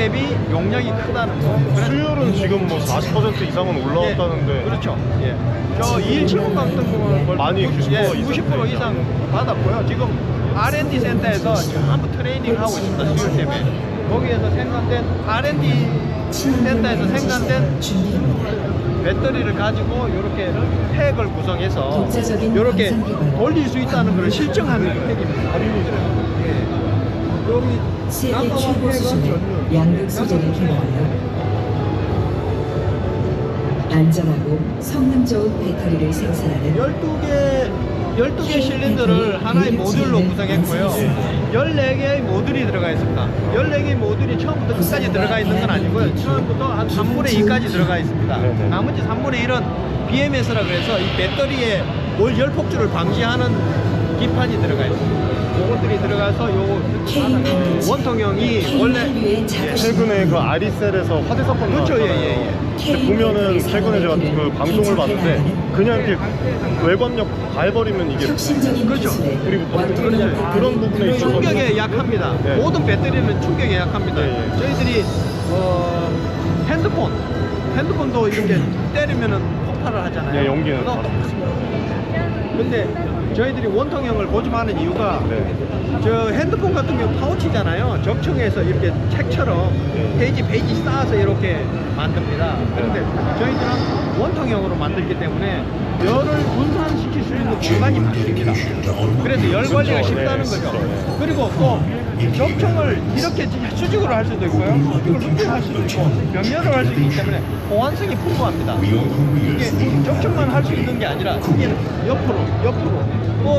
대비 용량이 크다는 거. 수율은 지금 뭐 40% 이상은 올라왔다는데. 그렇죠. 예. 저 2170 같은 경우는 많이 90% 이상 받았고요. 지금 R&D 센터에서 전부 트레이닝 하고 있습니다. 수율 때문에. 거기에서 생산된 R&D 센터에서 생산된 배터리를 가지고 이렇게 팩을 구성해서 이렇게 돌릴 수 있다는 걸 실증하는 팩입니다. 예. 여기 세계 최고 수준의 양극 소재를 개발하여 안전하고 성능 좋은 배터리를 생산하는 12개 실린더를 하나의 모듈로 구성했고요. 14개의 모듈이 들어가 있습니다. 14개의 모듈이 처음부터 끝까지 들어가 있는 건 아니고요. 처음부터 한 3분의 2까지 들어가 있습니다. 네네. 나머지 3분의 1은 BMS라 그래서 이 배터리에 열 폭주를 방지하는 기판이 들어가 있습니다. 그것들이 들어가서 요 원통형이 원래 최근에 그 아리셀에서 화재 사건 그렇죠. 나왔잖아요. 근데 보면은 최근에 제가 그 방송을 봤는데 그냥 이렇게 외관력 다 해버리면 이게 혁신적인 그렇죠. 기술에 그리고 완전한 그런 부분에 있어서 충격에 약합니다. 네. 모든 배터리는 충격에 약합니다. 네, 네. 저희들이 핸드폰도 이렇게 때리면은 폭발을 하잖아요. 네, 연기는 그거 근데 저희들이 원통형을 고집하는 이유가 네. 저 핸드폰 같은 경우 파우치잖아요. 적층에서 이렇게 책처럼 페이지 쌓아서 이렇게 만듭니다. 그런데 저희들은 원통형으로 만들기 때문에 열을 분산시킬 수 있는 공간이 많습니다. 그래서 열 관리가 쉽다는 거죠. 그리고 또 적층을 이렇게 수직으로 할 수도 있고요. 수직을 높게 할 수도 있고 변면으로 할 수 있기 때문에 보완성이 풍부합니다. 이게 적층만 할 수 있는 게 아니라 이게 옆으로 또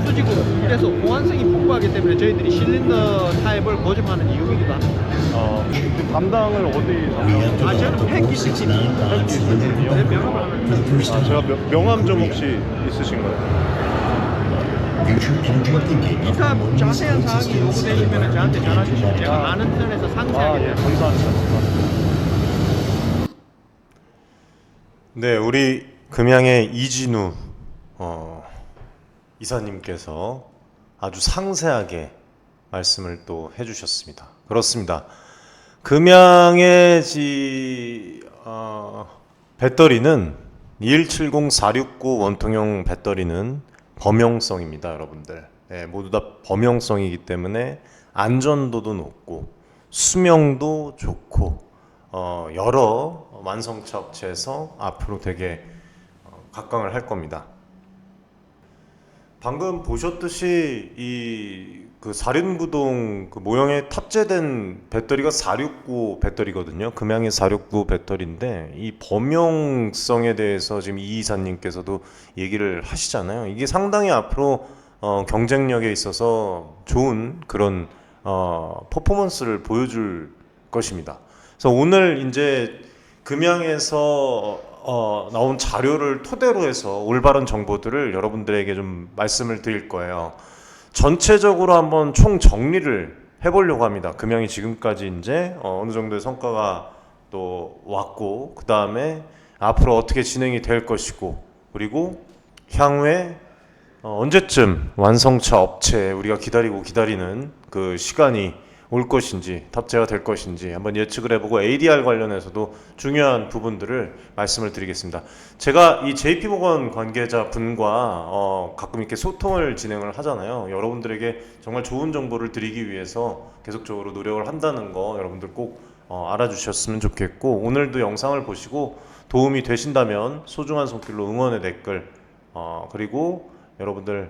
수직으로 이래서 보완성이 풍부하기 때문에 저희들이 실린더 타입을 고집하는 이유이기도 합니다. 담당을 어디서? 저는 팩 기술팀입니다. 팩 기술팀이요? 네, 명함을 하나 제가 명함 좀 혹시 있으신가요? 기타 자세한 사항이 요구되시면 저한테 전화 주시면 제가 아는 선에서 상세하게 예, 감사합니다. 네, 우리 금양의 이진우 이사님께서 아주 상세하게 말씀을 또 해주셨습니다. 그렇습니다. 금양의 배터리는 2170469 원통형 배터리는 범용성입니다, 여러분들. 네, 모두 다 범용성이기 때문에 안전도도 높고 수명도 좋고 여러 완성차 업체에서 앞으로 되게 각광을 할 겁니다. 방금 보셨듯이 그 사륜구동 그 모형에 탑재된 배터리가 469 배터리거든요. 금양의 469 배터리인데 이 범용성에 대해서 지금 이 이사님께서도 얘기를 하시잖아요. 이게 상당히 앞으로 경쟁력에 있어서 좋은 그런 퍼포먼스를 보여줄 것입니다. 그래서 오늘 이제 금양에서 나온 자료를 토대로 해서 올바른 정보들을 여러분들에게 좀 말씀을 드릴 거예요. 전체적으로 한번 총 정리를 해보려고 합니다. 금양이 지금까지 이제 어느 정도의 성과가 또 왔고, 그 다음에 앞으로 어떻게 진행이 될 것이고, 그리고 향후에 언제쯤 완성차 업체 우리가 기다리는 그 시간이 올 것인지, 탑재가 될 것인지 한번 예측을 해보고 ADR 관련해서도 중요한 부분들을 말씀을 드리겠습니다. 제가 이 JP모건 관계자 분과 가끔 이렇게 소통을 진행을 하잖아요. 여러분들에게 정말 좋은 정보를 드리기 위해서 계속적으로 노력을 한다는 거 여러분들 꼭 알아주셨으면 좋겠고, 오늘도 영상을 보시고 도움이 되신다면 소중한 손길로 응원의 댓글 그리고 여러분들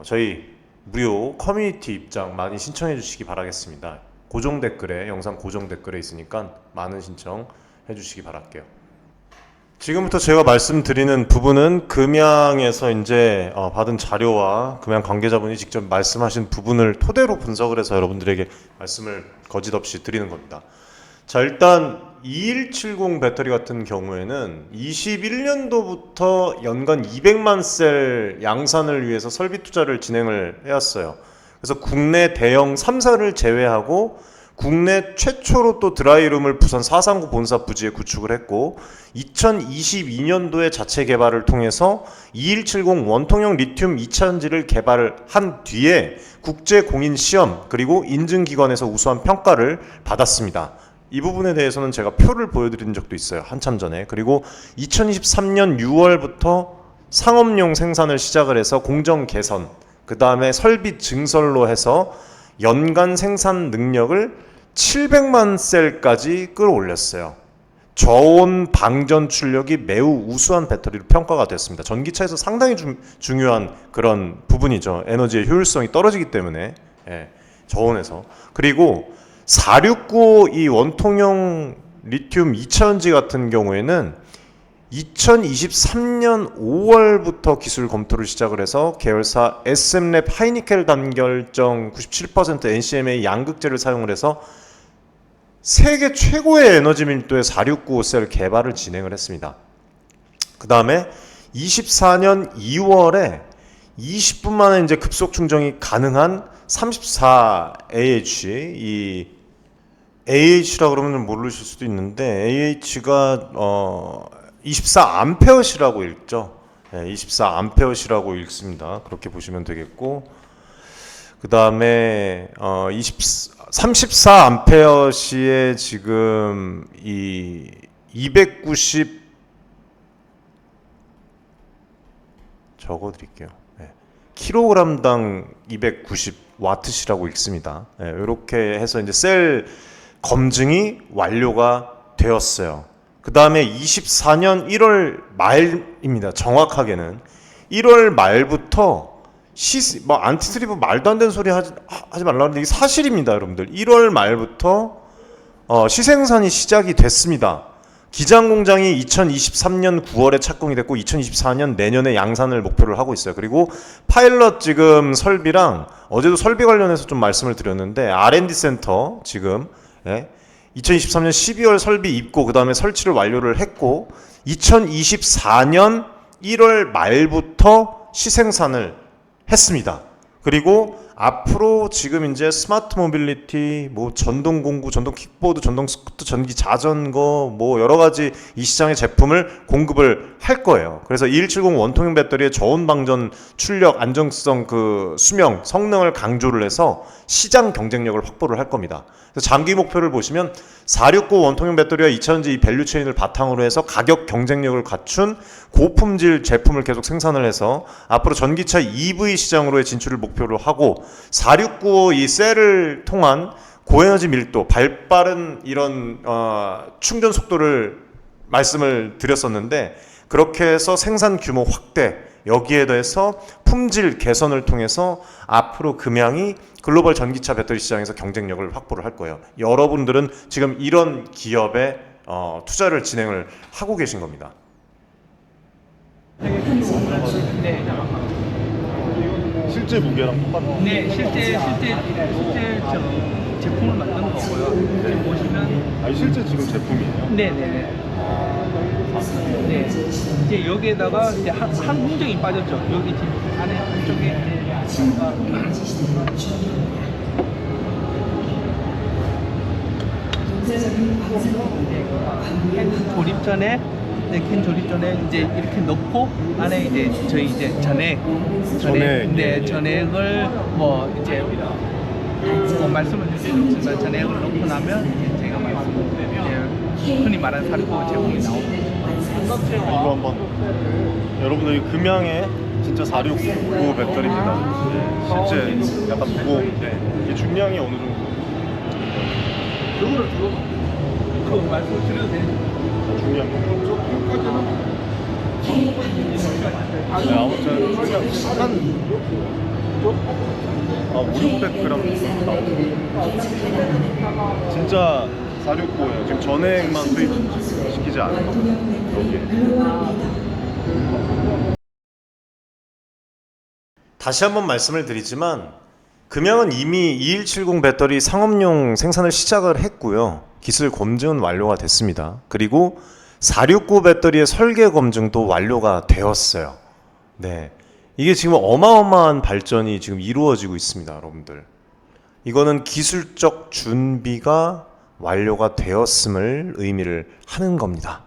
저희 무료 커뮤니티 입장 많이 신청해 주시기 바라겠습니다. 고정 댓글에, 영상 고정 댓글에 있으니까 많은 신청해 주시기 바랄게요. 지금부터 제가 말씀드리는 부분은 금양에서 이제 받은 자료와 금양 관계자분이 직접 말씀하신 부분을 토대로 분석을 해서 여러분들에게 말씀을 거짓없이 드리는 겁니다. 자, 일단 2170 배터리 같은 경우에는 21년도부터 연간 200만 셀 양산을 위해서 설비 투자를 진행을 해왔어요. 그래서 국내 대형 3사를 제외하고 국내 최초로 또 드라이룸을 부산 439 본사 부지에 구축을 했고, 2022년도에 자체 개발을 통해서 2170 원통형 리튬 2차전지를 개발을 한 뒤에 국제 공인 시험 그리고 인증기관에서 우수한 평가를 받았습니다. 이 부분에 대해서는 제가 표를 보여드린 적도 있어요. 한참 전에. 그리고 2023년 6월부터 상업용 생산을 시작을 해서 공정 개선, 그 다음에 설비 증설로 해서 연간 생산 능력을 700만 셀까지 끌어올렸어요. 저온 방전 출력이 매우 우수한 배터리로 평가가 됐습니다. 전기차에서 상당히 중요한 그런 부분이죠. 에너지의 효율성이 떨어지기 때문에 저온에서. 그리고 4695 이 원통형 리튬 2차전지 같은 경우에는 2023년 5월부터 기술 검토를 시작을 해서 계열사 SM랩 하이니켈 단결정 97% NCMA 양극재를 사용을 해서 세계 최고의 에너지 밀도의 4695 셀 개발을 진행을 했습니다. 그 다음에 24년 2월에 20분 만에 이제 급속 충전이 가능한 34AH, 이 AH라 그러면 모르실 수도 있는데 AH가 24암페어시라고 읽죠. 24암페어시라고 읽습니다. 그렇게 보시면 되겠고, 그 다음에 34암페어시에 지금 이 290 적어드릴게요. 킬로그램당 290 와트시라고 읽습니다. 이렇게 해서 이제 셀 검증이 완료가 되었어요. 그 다음에 24년 1월 말입니다. 정확하게는 1월 말부터 뭐 안티스리브 말도 안 되는 소리 하지 말라는데 이게 사실입니다, 여러분들. 1월 말부터 시생산이 시작이 됐습니다. 기장 공장이 2023년 9월에 착공이 됐고 2024년 내년에 양산을 목표를 하고 있어요. 그리고 파일럿 지금 설비랑 어제도 설비 관련해서 좀 말씀을 드렸는데 R&D 센터 지금 2023년 12월 설비 입고 그 다음에 설치를 완료를 했고 2024년 1월 말부터 시생산을 했습니다. 그리고 앞으로 지금 이제 스마트 모빌리티, 뭐 전동 공구, 전동 킥보드, 전동 스쿠터, 전기 자전거, 뭐 여러 가지 이 시장의 제품을 공급을 할 거예요. 그래서 2170 원통형 배터리의 저온 방전 출력, 안정성, 그 수명, 성능을 강조를 해서 시장 경쟁력을 확보를 할 겁니다. 그래서 장기 목표를 보시면 469 원통형 배터리와 2차전지 이 밸류 체인을 바탕으로 해서 가격 경쟁력을 갖춘 고품질 제품을 계속 생산을 해서 앞으로 전기차 EV 시장으로의 진출을 목표로 하고 4695 이 셀을 통한 고에너지 밀도, 발빠른 이런 충전 속도를 말씀을 드렸었는데 그렇게 해서 생산 규모 확대, 여기에 더해서 품질 개선을 통해서 앞으로 금양이 글로벌 전기차 배터리 시장에서 경쟁력을 확보를 할 거예요. 여러분들은 지금 이런 기업에 투자를 진행을 하고 계신 겁니다. 실제 무게랑 똑같나요? 네, 실제 저 제품을 만든 거고요. 지금 보시면 아니 실제 지금 제품이에요? 네네네. 네, 이제 여기에다가 이제 한 공정이 빠졌죠. 여기 지금 안에 한쪽에 캔 조립 전에 캔 조립 전에 이제 이렇게 넣고 안에 이제 저희 이제 전액 네, 전액을 뭐 이제 뭐 말씀을 드릴 수 없지만 전액을 넣고 나면 이제 제가 말씀드리면 흔히 말하는 469 제품이 나옵니다. 이거 한번 여러분들 금양의 진짜 469 배터리입니다. 실제 약간 보고 이게 중량이 어느 정도? 그거를 그 말씀을 드려도 되죠? 중량 네, 아무튼 중량 한 5, 600g 정도 나오고 진짜 469예요. 지금 전액만 투입시키지 않은 거 여기에. 다시 한번 말씀을 드리지만 금양은 이미 2170 배터리 상업용 생산을 시작을 했고요. 기술 검증은 완료가 됐습니다. 그리고 469 배터리의 설계 검증도 완료가 되었어요. 네, 이게 지금 어마어마한 발전이 지금 이루어지고 있습니다, 여러분들. 이거는 기술적 준비가 완료가 되었음을 의미를 하는 겁니다.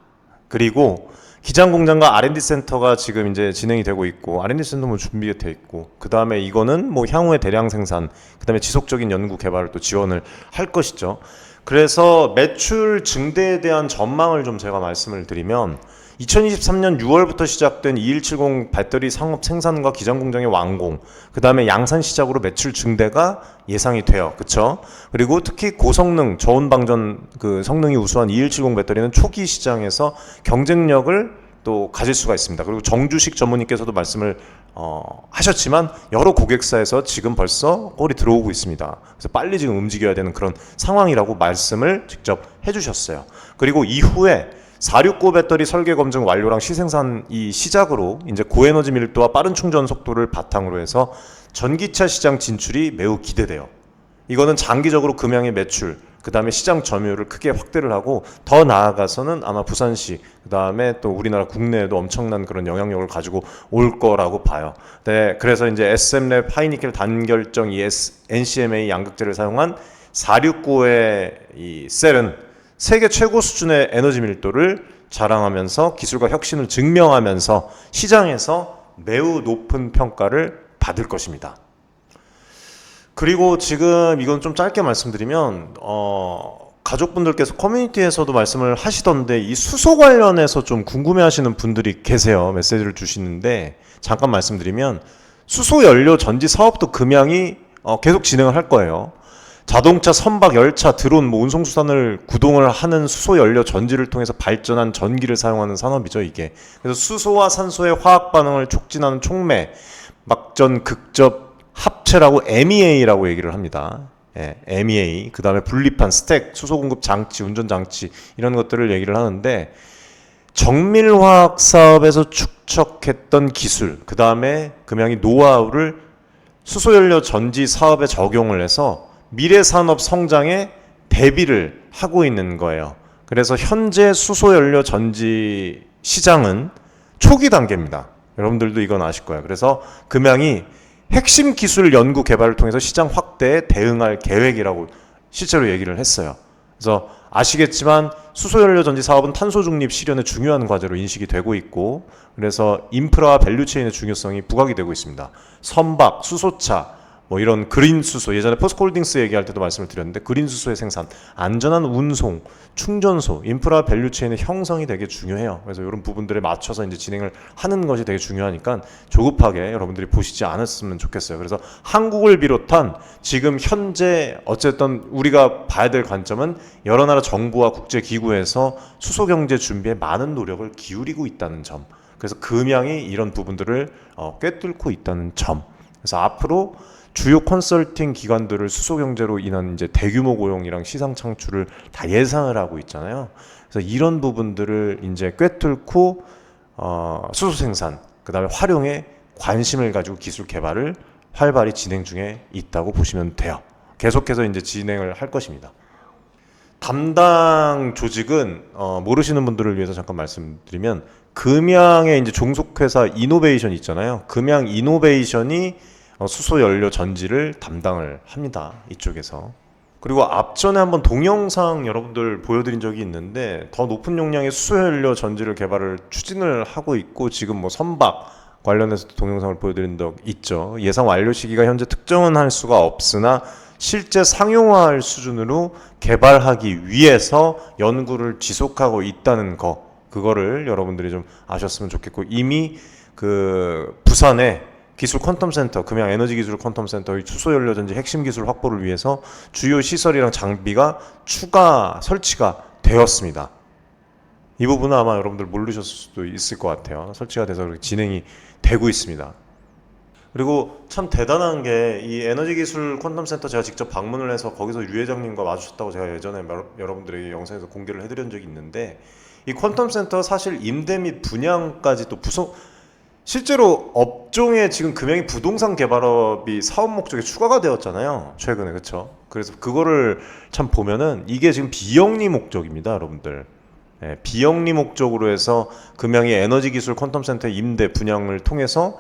그리고 기장 공장과 R&D 센터가 지금 이제 진행이 되고 있고 R&D 센터 뭐 준비가 돼 있고 그 다음에 이거는 뭐 향후의 대량 생산, 그 다음에 지속적인 연구 개발을 또 지원을 할 것이죠. 그래서 매출 증대에 대한 전망을 좀 제가 말씀을 드리면 2023년 6월부터 시작된 2170 배터리 상업 생산과 기장 공장의 완공, 그 다음에 양산 시작으로 매출 증대가 예상이 돼요. 그쵸? 그리고 특히 고성능, 저온방전 그 성능이 우수한 2170 배터리는 초기 시장에서 경쟁력을 또 가질 수가 있습니다. 그리고 정주식 전문님께서도 말씀을 하셨지만 여러 고객사에서 지금 벌써 꼴이 들어오고 있습니다. 그래서 빨리 지금 움직여야 되는 그런 상황이라고 말씀을 직접 해주셨어요. 그리고 이후에 469 배터리 설계 검증 완료랑 시생산 이 시작으로 이제 고에너지 밀도와 빠른 충전 속도를 바탕으로 해서 전기차 시장 진출이 매우 기대돼요. 이거는 장기적으로 금양의 매출, 그 다음에 시장 점유율을 크게 확대를 하고 더 나아가서는 아마 부산시, 그 다음에 또 우리나라 국내에도 엄청난 그런 영향력을 가지고 올 거라고 봐요. 네, 그래서 이제 SM랩 하이니켈 단결정 NCMA 양극재를 사용한 469의 이 셀은 세계 최고 수준의 에너지 밀도를 자랑하면서 기술과 혁신을 증명하면서 시장에서 매우 높은 평가를 받을 것입니다. 그리고 지금 이건 좀 짧게 말씀드리면 가족분들께서 커뮤니티에서도 말씀을 하시던데 이 수소 관련해서 좀 궁금해하시는 분들이 계세요. 메시지를 주시는데 잠깐 말씀드리면 수소 연료 전지 사업도 금양이 계속 진행을 할 거예요. 자동차, 선박, 열차, 드론, 운송수단을 구동을 하는 수소 연료 전지를 통해서 발전한 전기를 사용하는 산업이죠, 이게. 그래서 수소와 산소의 화학 반응을 촉진하는 촉매, 막전, 극접, 합체라고 MEA라고 얘기를 합니다. 예, MEA. 그 다음에 분리판, 스택, 수소 공급 장치, 운전 장치 이런 것들을 얘기를 하는데 정밀화학 사업에서 축적했던 기술, 그 다음에 금양이 노하우를 수소연료 전지 사업에 적용을 해서 미래 산업 성장에 대비를 하고 있는 거예요. 그래서 현재 수소연료 전지 시장은 초기 단계입니다. 여러분들도 이건 아실 거예요. 그래서 금양이 핵심 기술 연구 개발을 통해서 시장 확대에 대응할 계획이라고 실제로 얘기를 했어요. 그래서 아시겠지만 수소연료 전지 사업은 탄소 중립 실현의 중요한 과제로 인식이 되고 있고, 그래서 인프라와 밸류체인의 중요성이 부각이 되고 있습니다. 선박, 수소차, 뭐 이런 그린 수소, 예전에 포스코홀딩스 얘기할 때도 말씀을 드렸는데 그린 수소의 생산, 안전한 운송, 충전소, 인프라 밸류체인의 형성이 되게 중요해요. 그래서 이런 부분들에 맞춰서 이제 진행을 하는 것이 되게 중요하니까 조급하게 여러분들이 보시지 않았으면 좋겠어요. 그래서 한국을 비롯한 지금 현재 어쨌든 우리가 봐야 될 관점은 여러 나라 정부와 국제기구에서 수소 경제 준비에 많은 노력을 기울이고 있다는 점. 그래서 금양이 이런 부분들을 꿰뚫고 있다는 점. 그래서 앞으로 주요 컨설팅 기관들을 수소 경제로 인한 이제 대규모 고용이랑 시장 창출을 다 예상을 하고 있잖아요. 그래서 이런 부분들을 이제 꿰뚫고 수소 생산, 그다음에 활용에 관심을 가지고 기술 개발을 활발히 진행 중에 있다고 보시면 돼요. 계속해서 이제 진행을 할 것입니다. 담당 조직은 모르시는 분들을 위해서 잠깐 말씀드리면 금양의 이제 종속회사 이노베이션 있잖아요. 금양 이노베이션이 수소 연료 전지를 담당을 합니다. 이쪽에서. 그리고 앞전에 한번 동영상 여러분들 보여드린 적이 있는데 더 높은 용량의 수소 연료 전지를 개발을 추진을 하고 있고 지금 뭐 선박 관련해서도 동영상을 보여드린 적 있죠. 예상 완료 시기가 현재 특정은 할 수가 없으나 실제 상용화할 수준으로 개발하기 위해서 연구를 지속하고 있다는 거, 그거를 여러분들이 좀 아셨으면 좋겠고, 이미 그 부산에 기술 퀀텀 센터, 금양 에너지 기술 퀀텀 센터의 수소 연료 전지 핵심 기술 확보를 위해서 주요 시설이랑 장비가 추가 설치가 되었습니다. 이 부분은 아마 여러분들 모르셨을 수도 있을 것 같아요. 설치가 돼서 그렇게 진행이 되고 있습니다. 그리고 참 대단한 게 이 에너지 기술 퀀텀 센터 제가 직접 방문을 해서 거기서 유 회장님과 마주쳤다고 제가 예전에 여러분들에게 영상에서 공개를 해드린 적이 있는데, 이 퀀텀 센터 사실 임대 및 분양까지 또 실제로 업종에 지금 금양이 부동산 개발업이 사업 목적에 추가가 되었잖아요, 최근에. 그렇죠? 그래서 그거를 참 보면은 이게 지금 비영리 목적입니다, 여러분들. 예, 비영리 목적으로 해서 금양이 에너지 기술 퀀텀 센터 임대 분양을 통해서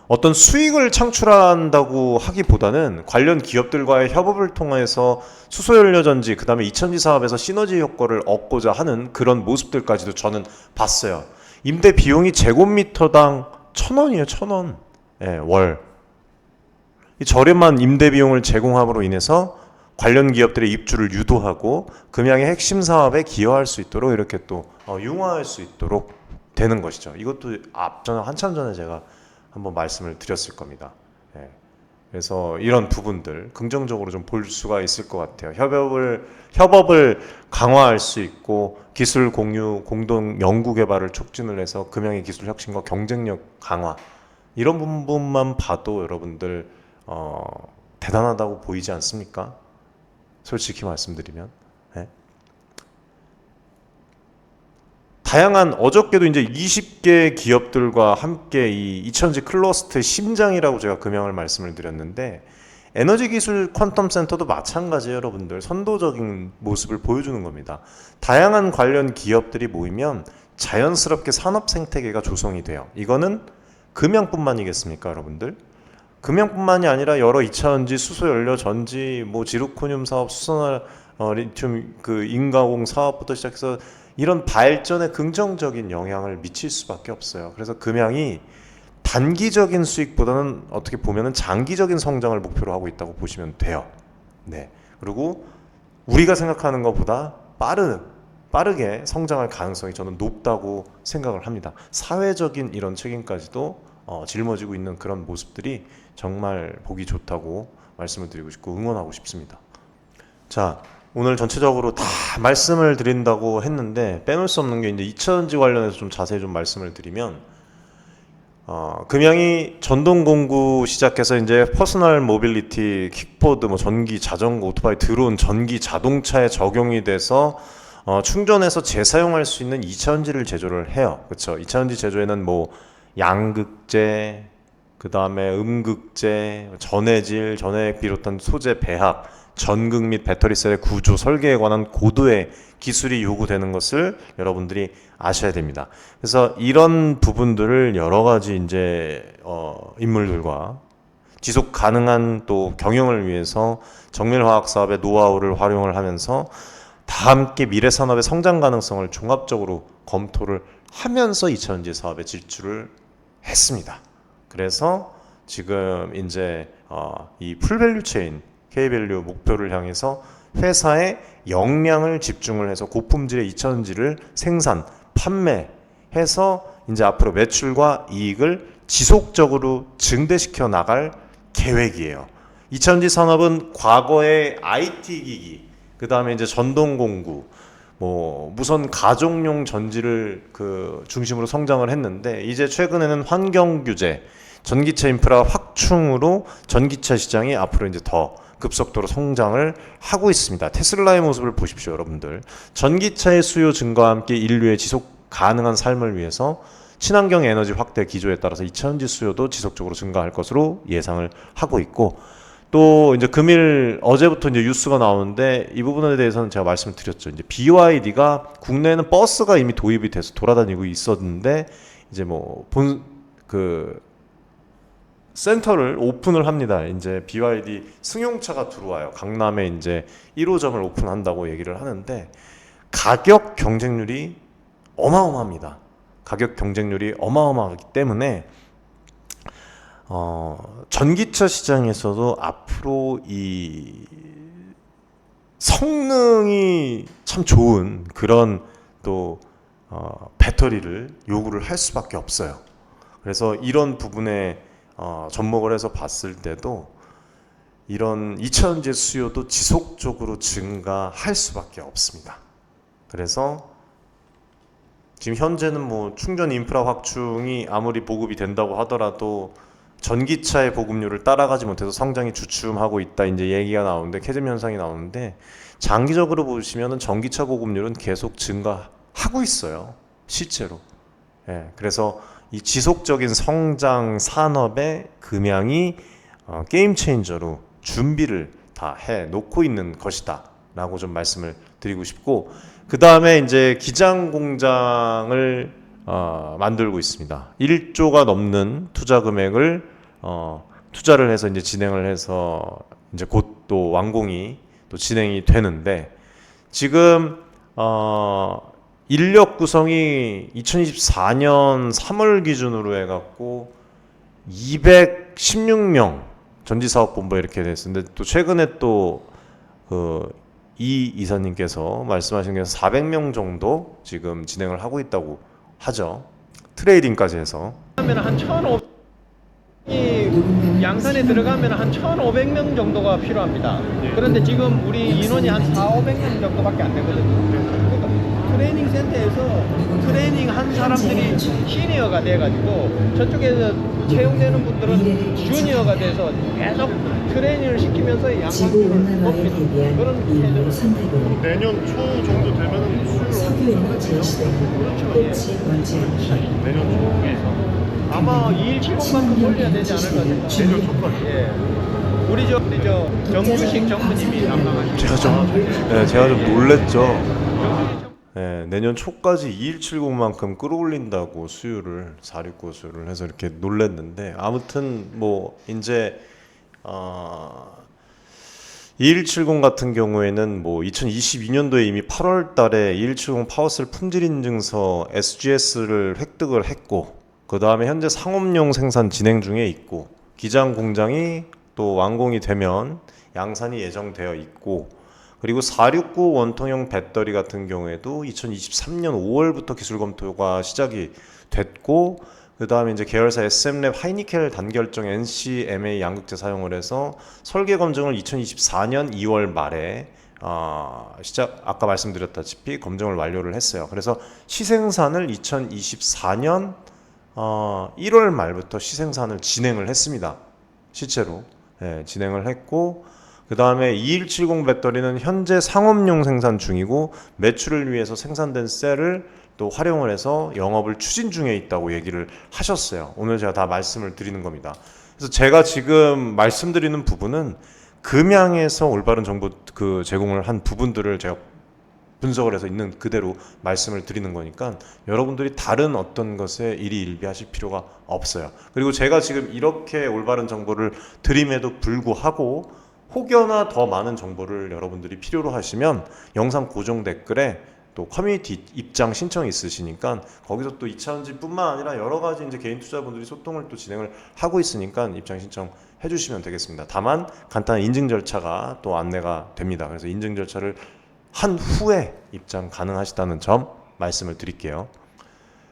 어떤 수익을 창출한다고 하기보다는 관련 기업들과의 협업을 통해서 수소연료 전지, 그 다음에 이천지 사업에서 시너지 효과를 얻고자 하는 그런 모습들까지도 저는 봤어요. 임대 비용이 제곱미터당 1,000원이에요, 1,000원. 예, 월. 이 저렴한 임대 비용을 제공함으로 인해서 관련 기업들의 입주를 유도하고 금양의 핵심 사업에 기여할 수 있도록 이렇게 또 융화할 수 있도록 되는 것이죠. 이것도 앞전에 한참 전에 제가 한번 말씀을 드렸을 겁니다. 예. 그래서 이런 부분들 긍정적으로 좀 볼 수가 있을 것 같아요. 협업을 강화할 수 있고 기술 공유, 공동 연구 개발을 촉진을 해서 금양의 기술 혁신과 경쟁력 강화 이런 부분만 봐도 여러분들 대단하다고 보이지 않습니까? 솔직히 말씀드리면. 네. 다양한 어저께도 이제 20개 기업들과 함께 이 이천지 클러스터의 심장이라고 제가 금양을 말씀을 드렸는데 에너지 기술 퀀텀 센터도 마찬가지예요. 여러분들 선도적인 모습을 보여주는 겁니다. 다양한 관련 기업들이 모이면 자연스럽게 산업 생태계가 조성이 돼요. 이거는 금양뿐만이겠습니까, 여러분들? 금양뿐만이 아니라 여러 2차전지, 수소연료 전지, 뭐 지르코늄 사업, 수소나 리튬 그 인가공 사업부터 시작해서 이런 발전에 긍정적인 영향을 미칠 수밖에 없어요. 그래서 금양이 단기적인 수익보다는 어떻게 보면은 장기적인 성장을 목표로 하고 있다고 보시면 돼요. 네. 그리고 우리가 생각하는 것보다 빠르게 성장할 가능성이 저는 높다고 생각을 합니다. 사회적인 이런 책임까지도 짊어지고 있는 그런 모습들이 정말 보기 좋다고 말씀을 드리고 싶고 응원하고 싶습니다. 자, 오늘 전체적으로 다 말씀을 드린다고 했는데 빼놓을 수 없는 게 이제 2차전지 관련해서 좀 자세히 좀 말씀을 드리면 금양이 전동 공구 시작해서 이제 퍼스널 모빌리티, 킥보드, 뭐 전기 자전거, 오토바이, 드론, 전기 자동차에 적용이 돼서 충전해서 재사용할 수 있는 2차전지를 제조를 해요. 그렇죠? 2차전지 제조에는 뭐 양극재, 그 다음에 음극재, 전해질, 전해액 비롯한 소재 배합, 전극 및 배터리셀의 구조 설계에 관한 고도의 기술이 요구되는 것을 여러분들이 아셔야 됩니다. 그래서 이런 부분들을 여러 가지 이제 인물들과 지속 가능한 또 경영을 위해서 정밀화학 사업의 노하우를 활용을 하면서 다 함께 미래 산업의 성장 가능성을 종합적으로 검토를 하면서 2차전지 사업에 진출을 했습니다. 그래서 지금 이제 이 풀밸류 체인 K밸류 목표를 향해서 회사의 역량을 집중을 해서 고품질의 2차전지를 생산, 판매해서 이제 앞으로 매출과 이익을 지속적으로 증대시켜 나갈 계획이에요. 2차전지 산업은 과거의 IT 기기, 그 다음에 이제 전동공구, 뭐 무선 가정용 전지를 그 중심으로 성장을 했는데 이제 최근에는 환경 규제, 전기차 인프라 확충으로 전기차 시장이 앞으로 이제 더 급속도로 성장을 하고 있습니다. 테슬라의 모습을 보십시오, 여러분들. 전기차의 수요 증가와 함께 인류의 지속 가능한 삶을 위해서 친환경 에너지 확대 기조에 따라서 2차전지 수요도 지속적으로 증가할 것으로 예상을 하고 있고 또 이제 금일 어제부터 이제 뉴스가 나오는데 이 부분에 대해서는 제가 말씀을 드렸죠. 이제 BYD가 국내에는 버스가 이미 도입이 돼서 돌아다니고 있었는데 이제 뭐 센터를 오픈을 합니다. 이제 BYD 승용차가 들어와요. 강남에 이제 1호점을 오픈한다고 얘기를 하는데 가격 경쟁률이 어마어마합니다. 가격 경쟁률이 어마어마하기 때문에 전기차 시장에서도 앞으로 이 성능이 참 좋은 그런 또 배터리를 요구를 할 수밖에 없어요. 그래서 이런 부분에 접목을 해서 봤을 때도 이런 2차전지 수요도 지속적으로 증가할 수밖에 없습니다. 그래서 지금 현재는 뭐 충전 인프라 확충이 아무리 보급이 된다고 하더라도 전기차의 보급률을 따라가지 못해서 성장이 주춤하고 있다 이제 얘기가 나오는데 캐즘 현상이 나오는데 장기적으로 보시면은 전기차 보급률은 계속 증가하고 있어요. 실제로. 예, 그래서 이 지속적인 성장 산업의 금양이 게임 체인저로 준비를 다 해 놓고 있는 것이다 라고 좀 말씀을 드리고 싶고 그 다음에 이제 기장 공장을 만들고 있습니다. 1조가 넘는 투자 금액을 투자를 해서 이제 진행을 해서 이제 곧 또 완공이 또 진행이 되는데 지금 인력 구성이 2024년 3월 기준으로 해갖고 216명 전지사업본부 이렇게 됐었는데 또 최근에 또 이 이사님께서 말씀하신 게 400명 정도 지금 진행을 하고 있다고 하죠. 트레이딩까지 해서. 하면 한 1,500이 양산에 들어가면 한 1,500명 정도가 필요합니다. 그런데 지금 우리 인원이 한 4,500명 정도밖에 안 되거든요. 그러니까 트레이닝 센터에서 트레이닝 한 사람들이 시니어가 돼가지고 저쪽에서 채용되는 분들은 주니어가 돼서 계속 트레이닝을 시키면서 지구 양산을 온난화에 높이는 대비한 그런 인류 체제를 선택은 내년 초 정도 되면은 석유에는 제시되는 끝이 멀지 않기 내년 초에서 아마 2170만큼 올려야 되지 않을까 생각합니다. 내년 초까지. 예. 우리 저 정주식 정부님이 담당하시는 제가 좀 놀랬죠. 네, 내년 초까지 2170만큼 끌어올린다고 수요를 469 수요를 해서 이렇게 놀랬는데 아무튼 뭐 이제 2170 같은 경우에는 뭐 2022년도에 이미 8월 달에 2170 파워셀 품질 인증서 SGS를 획득을 했고 그 다음에 현재 상업용 생산 진행 중에 있고 기장 공장이 또 완공이 되면 양산이 예정되어 있고 그리고 469 원통형 배터리 같은 경우에도 2023년 5월부터 기술 검토가 시작이 됐고 그 다음에 이제 계열사 SM랩 하이니켈 단결정 NCMA 양극재 사용을 해서 설계 검증을 2024년 2월 말에 아까 말씀드렸다시피 검증을 완료를 했어요. 그래서 시생산을 2024년 1월 말부터 시생산을 진행을 했습니다. 실제로 진행을 했고 그 다음에 2170 배터리는 현재 상업용 생산 중이고 매출을 위해서 생산된 셀을 또 활용을 해서 영업을 추진 중에 있다고 얘기를 하셨어요. 오늘 제가 다 말씀을 드리는 겁니다. 그래서 제가 지금 말씀드리는 부분은 금양에서 올바른 정보 제공을 한 부분들을 제가 분석을 해서 있는 그대로 말씀을 드리는 거니까 여러분들이 다른 어떤 것에 일희일비하실 필요가 없어요. 그리고 제가 지금 이렇게 올바른 정보를 드림에도 불구하고 혹여나 더 많은 정보를 여러분들이 필요로 하시면 영상 고정 댓글에 또 커뮤니티 입장 신청이 있으시니까 거기서 또 2차원지뿐만 아니라 여러 가지 이제 개인 투자분들이 소통을 또 진행을 하고 있으니까 입장 신청 해주시면 되겠습니다. 다만 간단한 인증 절차가 또 안내가 됩니다. 그래서 인증 절차를 한 후에 입장 가능하시다는 점 말씀을 드릴게요.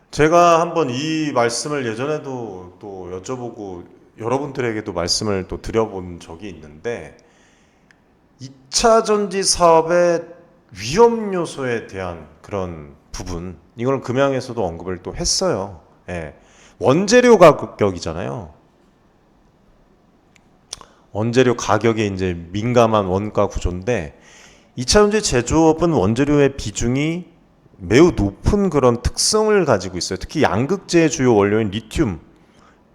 제가 한번 이 말씀을 예전에도 또 여쭤보고 여러분들에게도 말씀을 또 드려본 적이 있는데 2차 전지 사업의 위험 요소에 대한 그런 부분 이걸 금양에서도 언급을 또 했어요. 원재료 가격이잖아요. 원재료 가격에 이제 민감한 원가 구조인데 2차 전지 제조업은 원재료의 비중이 매우 높은 그런 특성을 가지고 있어요. 특히 양극재의 주요 원료인 리튬,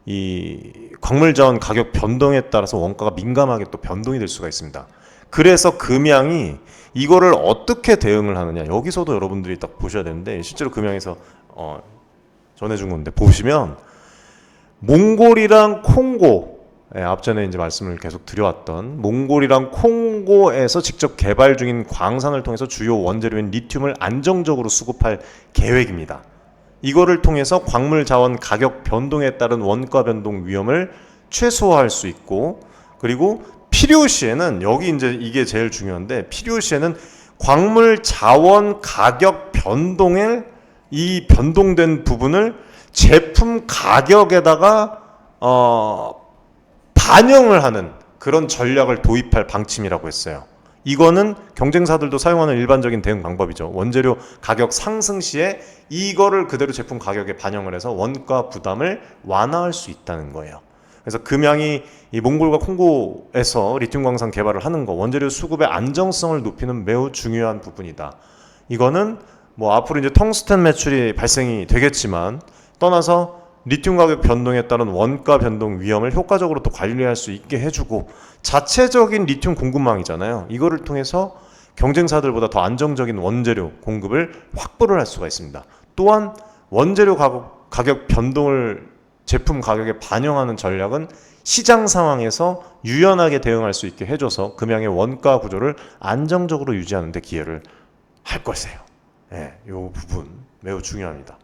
이 광물 자원 가격 변동에 따라서 원가가 민감하게 또 변동이 될 수가 있습니다. 그래서 금양이 이거를 어떻게 대응을 하느냐 여기서도 여러분들이 딱 보셔야 되는데 실제로 금양에서 전해준 건데 보시면 몽골이랑 콩고 앞전에 이제 말씀을 계속 드려왔던 몽골이랑 콩고에서 직접 개발 중인 광산을 통해서 주요 원재료인 리튬을 안정적으로 수급할 계획입니다. 이거를 통해서 광물 자원 가격 변동에 따른 원가 변동 위험을 최소화할 수 있고 그리고 필요시에는 여기 이제 이게 제일 중요한데 필요시에는 광물 자원 가격 변동을 이 변동된 부분을 제품 가격에다가 반영을 하는 그런 전략을 도입할 방침이라고 했어요. 이거는 경쟁사들도 사용하는 일반적인 대응 방법이죠. 원재료 가격 상승 시에 이거를 그대로 제품 가격에 반영을 해서 원가 부담을 완화할 수 있다는 거예요. 그래서 금양이 이 몽골과 콩고에서 리튬 광산 개발을 하는 거 원재료 수급의 안정성을 높이는 매우 중요한 부분이다. 이거는 뭐 앞으로 이제 텅스텐 매출이 발생이 되겠지만 떠나서 리튬 가격 변동에 따른 원가 변동 위험을 효과적으로 또 관리할 수 있게 해주고 자체적인 리튬 공급망이잖아요. 이거를 통해서 경쟁사들보다 더 안정적인 원재료 공급을 확보를 할 수가 있습니다. 또한 원재료 가격 변동을 제품 가격에 반영하는 전략은 시장 상황에서 유연하게 대응할 수 있게 해줘서 금양의 원가 구조를 안정적으로 유지하는 데 기여를 할 것이에요. 이 부분 매우 중요합니다.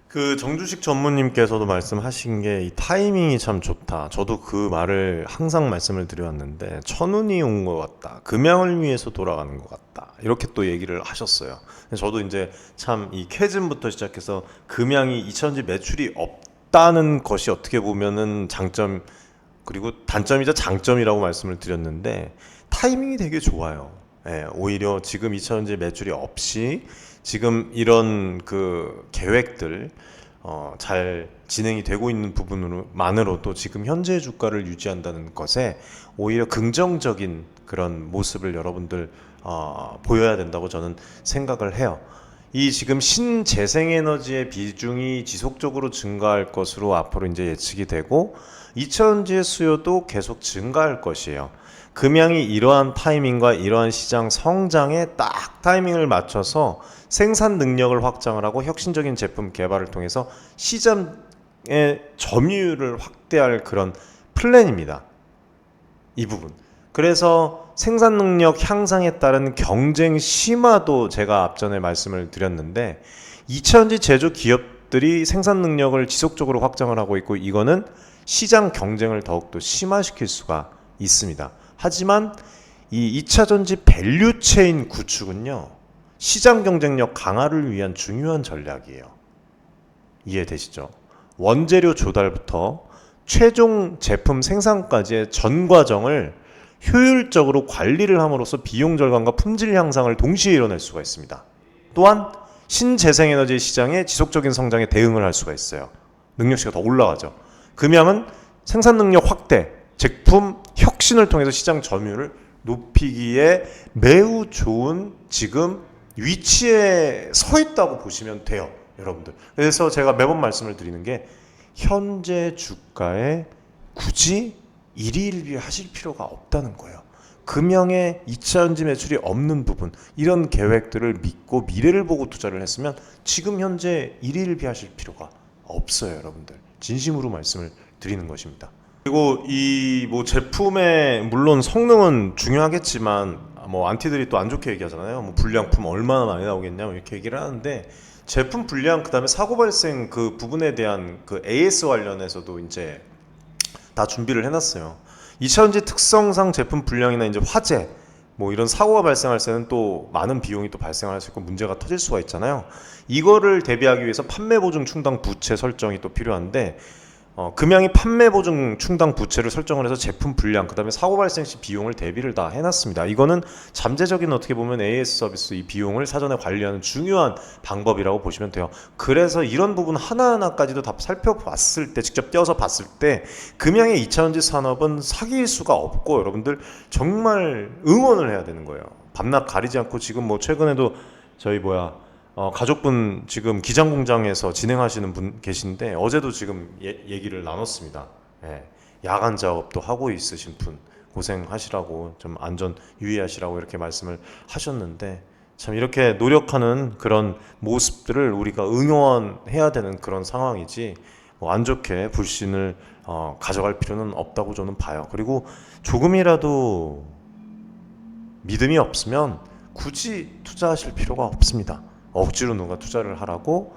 그 정주식 전무님께서도 말씀하신 게 이 타이밍이 참 좋다. 저도 그 말을 항상 말씀을 드려왔는데 천운이 온 것 같다. 금양을 위해서 돌아가는 것 같다. 이렇게 또 얘기를 하셨어요. 저도 이제 참 이 캐즘부터 시작해서 금양이 2000지 매출이 없다는 것이 어떻게 보면은 장점 그리고 단점이자 장점이라고 말씀을 드렸는데 타이밍이 되게 좋아요. 예, 오히려 지금 2000지 매출이 없이 지금 이런 그 계획들 잘 진행이 되고 있는 부분으로만으로도 지금 현재 주가를 유지한다는 것에 오히려 긍정적인 그런 모습을 여러분들 보여야 된다고 저는 생각을 해요. 이 지금 신재생에너지의 비중이 지속적으로 증가할 것으로 앞으로 이제 예측이 되고 2000지의 수요도 계속 증가할 것이에요. 금양이 이러한 타이밍과 이러한 시장 성장에 딱 타이밍을 맞춰서 생산 능력을 확장을 하고 혁신적인 제품 개발을 통해서 시장의 점유율을 확대할 그런 플랜입니다. 이 부분. 그래서 생산 능력 향상에 따른 경쟁 심화도 제가 앞전에 말씀을 드렸는데 2000지 제조 기업들이 생산 능력을 지속적으로 확장을 하고 있고 이거는 시장 경쟁을 더욱더 심화시킬 수가 있습니다. 하지만 이 2차 전지 밸류체인 구축은요. 시장 경쟁력 강화를 위한 중요한 전략이에요. 이해되시죠? 원재료 조달부터 최종 제품 생산까지의 전 과정을 효율적으로 관리를 함으로써 비용 절감과 품질 향상을 동시에 이뤄낼 수가 있습니다. 또한 신재생에너지 시장의 지속적인 성장에 대응을 할 수가 있어요. 능력치가 더 올라가죠. 금양은 생산 능력 확대, 제품 혁신을 통해서 시장 점유율을 높이기에 매우 좋은 지금 위치에 서 있다고 보시면 돼요, 여러분들. 그래서 제가 매번 말씀을 드리는 게 현재 주가에 굳이 일희일비 하실 필요가 없다는 거예요. 금양의 2차전지 매출이 없는 부분, 이런 계획들을 믿고 미래를 보고 투자를 했으면 지금 현재 일희일비 하실 필요가 없어요, 여러분들. 진심으로 말씀을 드리는 것입니다. 그리고 이 뭐 제품의 물론 성능은 중요하겠지만 뭐 안티들이 또 안 좋게 얘기하잖아요. 뭐 불량품 얼마나 많이 나오겠냐 이렇게 얘기를 하는데 제품 불량 그다음에 사고 발생 그 부분에 대한 그 AS 관련해서도 이제 다 준비를 해놨어요. 2000지 특성상 제품 불량이나 이제 화재 뭐 이런 사고가 발생할 때는 또 많은 비용이 또 발생할 수 있고 문제가 터질 수가 있잖아요. 이거를 대비하기 위해서 판매 보증 충당 부채 설정이 또 필요한데 금양이 판매 보증 충당 부채를 설정을 해서 제품 불량 그다음에 사고 발생 시 비용을 대비를 다 해놨습니다. 이거는 잠재적인 어떻게 보면 AS 서비스 이 비용을 사전에 관리하는 중요한 방법이라고 보시면 돼요. 그래서 이런 부분 하나하나까지도 다 살펴봤을 때 직접 떼어서 봤을 때 금양의 2차전지 산업은 사기일 수가 없고 여러분들 정말 응원을 해야 되는 거예요. 밤낮 가리지 않고 지금 뭐 최근에도 저희 가족분 지금 기장 공장에서 진행하시는 분 계신데 어제도 지금 얘기를 나눴습니다. 예, 야간 작업도 하고 있으신 분 고생하시라고 좀 안전 유의하시라고 이렇게 말씀을 하셨는데 참 이렇게 노력하는 그런 모습들을 우리가 응원해야 되는 그런 상황이지 뭐 안 좋게 불신을 가져갈 필요는 없다고 저는 봐요. 그리고 조금이라도 믿음이 없으면 굳이 투자하실 필요가 없습니다. 억지로 누가 투자를 하라고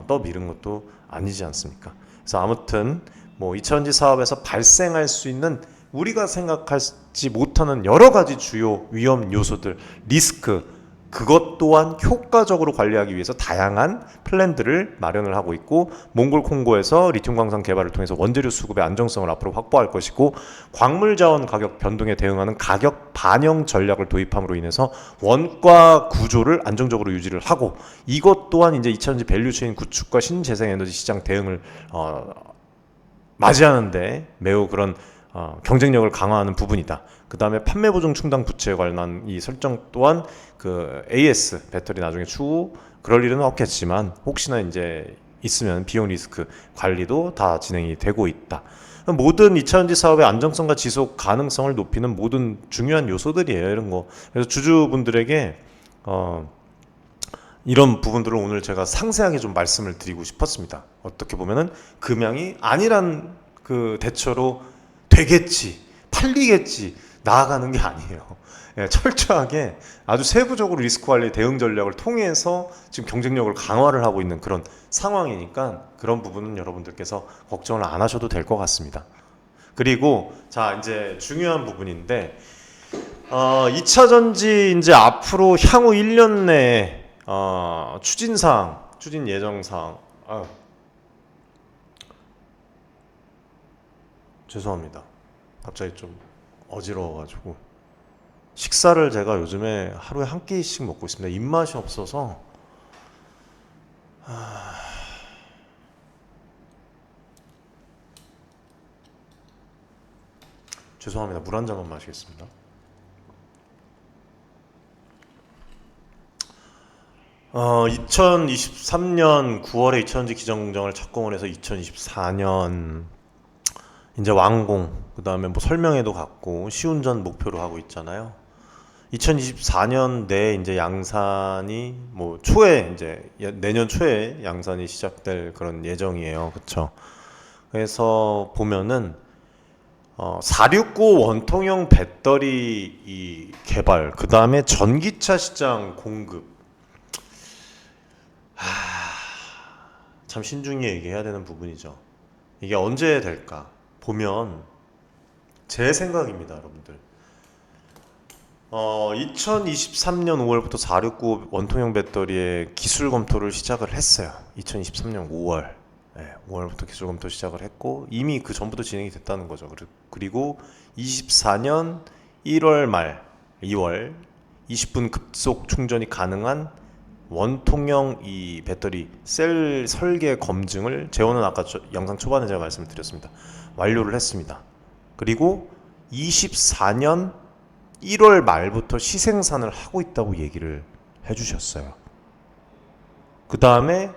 떠미는 것도 아니지 않습니까? 그래서 아무튼 뭐 2차전지 사업에서 발생할 수 있는 우리가 생각하지 못하는 여러 가지 주요 위험 요소들, 리스크 그것 또한 효과적으로 관리하기 위해서 다양한 플랜들을 마련을 하고 있고 몽골 콩고에서 리튬 광산 개발을 통해서 원재료 수급의 안정성을 앞으로 확보할 것이고 광물 자원 가격 변동에 대응하는 가격 반영 전략을 도입함으로 인해서 원가 구조를 안정적으로 유지를 하고 이것 또한 이제 2차전지 밸류체인 구축과 신재생에너지 시장 대응을 맞이하는데 매우 그런 경쟁력을 강화하는 부분이다. 그 다음에 판매 보증 충당 부채에 관한 이 설정 또한 그 AS 배터리 나중에 추후 그럴 일은 없겠지만 혹시나 이제 있으면 비용 리스크 관리도 다 진행이 되고 있다. 모든 2차전지 사업의 안정성과 지속 가능성을 높이는 모든 중요한 요소들이에요. 이런 거. 그래서 주주분들에게 이런 부분들을 오늘 제가 상세하게 좀 말씀을 드리고 싶었습니다. 어떻게 보면은 금양이 아니란 그 대처로 되겠지, 팔리겠지, 나아가는 게 아니에요. 예, 철저하게 아주 세부적으로 리스크 관리 대응 전략을 통해서 지금 경쟁력을 강화를 하고 있는 그런 상황이니까 그런 부분은 여러분들께서 걱정을 안 하셔도 될 것 같습니다. 그리고 자 이제 중요한 부분인데 2차 전지 이제 앞으로 향후 1년 내에 추진 예정사항 죄송합니다. 갑자기 좀 어지러워가지고 식사를 제가 요즘에 하루에 한 끼씩 먹고 있습니다. 입맛이 없어서 죄송합니다. 물 한 잔만 마시겠습니다. 2023년 9월에 2차전지 기존공장을 착공을 해서 2024년 이제 완공, 그 다음에 뭐 설명회도 갖고 시운전 목표로 하고 있잖아요. 2024년 내에 이제 양산이 뭐 초에 이제 내년 초에 양산이 시작될 그런 예정이에요. 그렇죠? 그래서 보면은 469 원통형 배터리 이 개발, 그 다음에 전기차 시장 공급. 참 신중히 얘기해야 되는 부분이죠. 이게 언제 될까? 보면 제 생각입니다, 여러분들. 2023년 5월부터 469 원통형 배터리의 기술 검토를 시작을 했어요. 2023년 5월. 네, 5월부터 기술 검토 시작을 했고 이미 그 전부터 진행이 됐다는 거죠. 그리고 24년 1월 말 2월 20분 급속 충전이 가능한 원통형 이 배터리 셀 설계 검증을 재원은 아까 영상 초반에 제가 말씀을 드렸습니다. 완료를 했습니다. 그리고 24년 1월 말부터 시생산을 하고 있다고 얘기를 해주셨어요. 그 다음에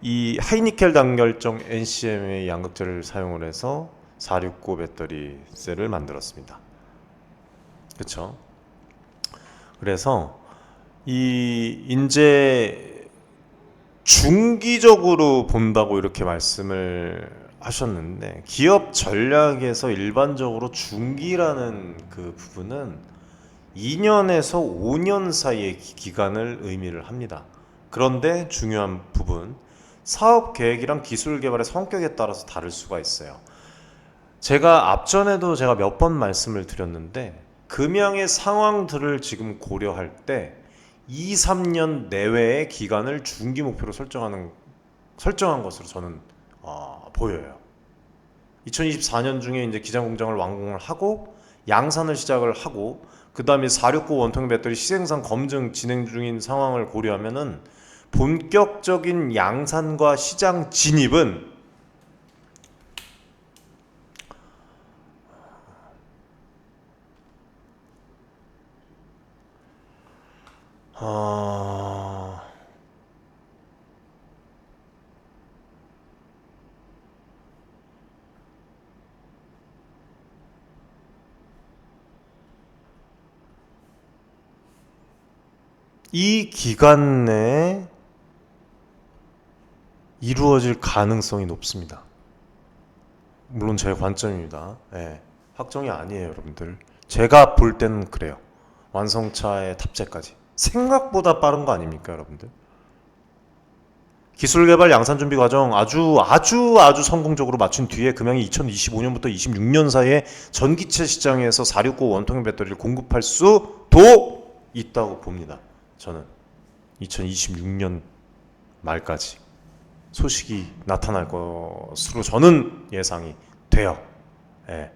이 하이니켈 단결정 NCM의 양극재를 사용을 해서 469 배터리 셀을 만들었습니다. 그렇죠? 그래서 이제 중기적으로 본다고 이렇게 말씀을 하셨는데 기업 전략에서 일반적으로 중기라는 그 부분은 2년에서 5년 사이의 기간을 의미를 합니다. 그런데 중요한 부분, 사업 계획이랑 기술 개발의 성격에 따라서 다를 수가 있어요. 제가 앞전에도 제가 몇 번 말씀을 드렸는데 금양의 상황들을 지금 고려할 때 2, 3년 내외의 기간을 중기 목표로 설정한 것으로 저는 보여요. 2024년 중에 이제 기장 공장을 완공을 하고 양산을 시작을 하고 그 다음에 469 원통 배터리 시생산 검증 진행 중인 상황을 고려하면은 본격적인 양산과 시장 진입은 이 기간 내에 이루어질 가능성이 높습니다. 물론 제 관점입니다. 네, 확정이 아니에요, 여러분들. 제가 볼 때는 그래요. 완성차의 탑재까지 생각보다 빠른 거 아닙니까, 여러분들? 기술 개발 양산 준비 과정 아주 성공적으로 마친 뒤에 금양이 2025년부터 26년 사이에 전기차 시장에서 469 원통형 배터리를 공급할 수도 있다고 봅니다. 저는 2026년 말까지 소식이 나타날 것으로 저는 예상이 돼요. 예.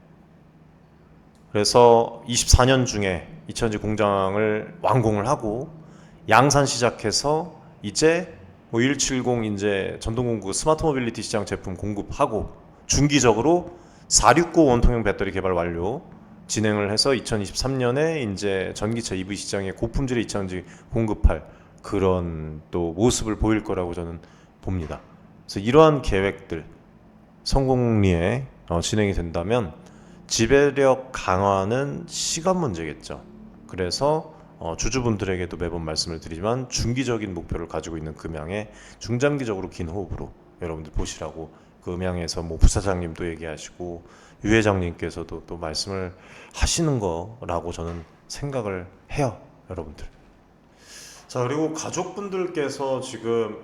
그래서 24년 중에 2차전지 공장을 완공을 하고 양산 시작해서 이제 170 이제 전동공구 스마트 모빌리티 시장 제품 공급하고 중기적으로 469 원통형 배터리 개발 완료 진행을 해서 2023년에 이제 전기차 EV 시장에 고품질의 2차전지 공급할 그런 또 모습을 보일 거라고 저는 봅니다. 그래서 이러한 계획들 성공리에 진행이 된다면 지배력 강화는 시간 문제겠죠. 그래서 주주분들에게도 매번 말씀을 드리지만 중기적인 목표를 가지고 있는 금양에 중장기적으로 긴 호흡으로 여러분들 보시라고 음양에서 뭐 부사장님도 얘기하시고 유 회장님께서도 또 말씀을 하시는 거라고 저는 생각을 해요, 여러분들. 자, 그리고 가족분들께서 지금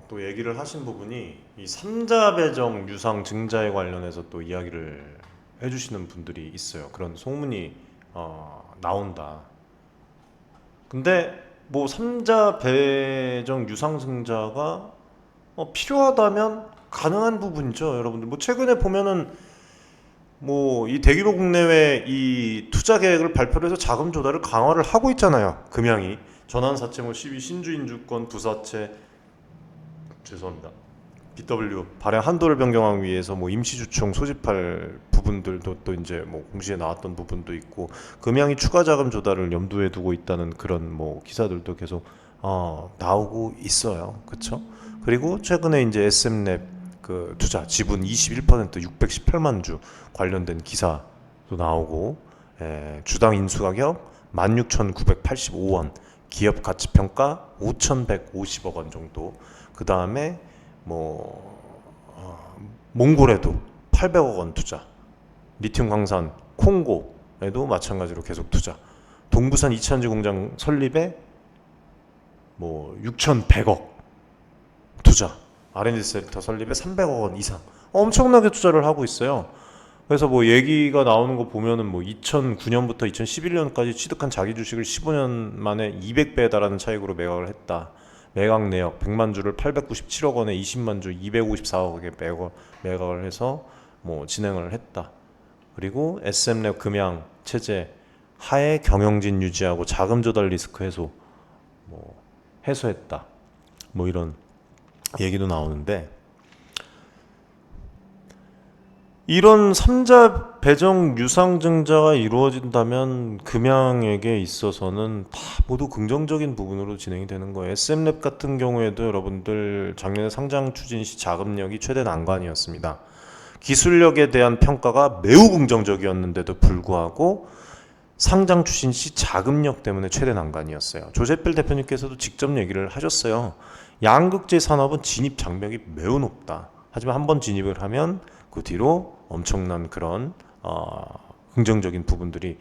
또 얘기를 하신 부분이 이 삼자 배정 유상 증자에 관련해서 또 이야기를 해주시는 분들이 있어요. 그런 소문이 나온다. 근데 뭐 삼자 배정 유상 증자가 필요하다면 가능한 부분이죠, 여러분들. 뭐 최근에 보면은 뭐 이 대규모 국내외 이 투자 계획을 발표를 해서 자금 조달을 강화를 하고 있잖아요. 금양이 전환사채 뭐 12 신주인주권 부사채 죄송합니다. BW 발행 한도를 변경하기 위해서 뭐 임시주총 소집할 부분들도 또 이제 뭐 공시에 나왔던 부분도 있고 금양이 추가 자금 조달을 염두에 두고 있다는 그런 뭐 기사들도 계속 나오고 있어요. 그렇죠? 그리고 최근에 이제 SM랩 그 투자 지분 21% 618만 주 관련된 기사도 나오고 주당 인수가격 16,985원 기업 가치평가 5,150억 원 정도 그 다음에 뭐 몽골에도 800억 원 투자 리튬 광산 콩고에도 마찬가지로 계속 투자 동부산 2차전지 공장 설립에 뭐 6,100억 투자 R&D 센터 설립에 300억 원 이상 엄청나게 투자를 하고 있어요. 그래서 뭐 얘기가 나오는 거 보면은 뭐 2009년부터 2011년까지 취득한 자기 주식을 15년 만에 200배에 달하는 차익으로 매각을 했다. 매각 내역 100만 주를 897억 원에 20만 주 254억에 매각을 해서 뭐 진행을 했다. 그리고 SM랩 금양 체제 하에 경영진 유지하고 자금 조달 리스크 해소 뭐 해소했다. 뭐 이런 얘기도 나오는데 이런 삼자 배정 유상증자가 이루어진다면 금양에게 있어서는 다 모두 긍정적인 부분으로 진행이 되는 거예요. SM랩 같은 경우에도 여러분들 작년에 상장 추진 시 자금력이 최대 난관이었습니다. 기술력에 대한 평가가 매우 긍정적이었는데도 불구하고 상장 추진 시 자금력 때문에 최대 난관이었어요. 조세필 대표님께서도 직접 얘기를 하셨어요. 양극재 산업은 진입 장벽이 매우 높다. 하지만 한번 진입을 하면 그 뒤로 엄청난 그런 긍정적인 부분들이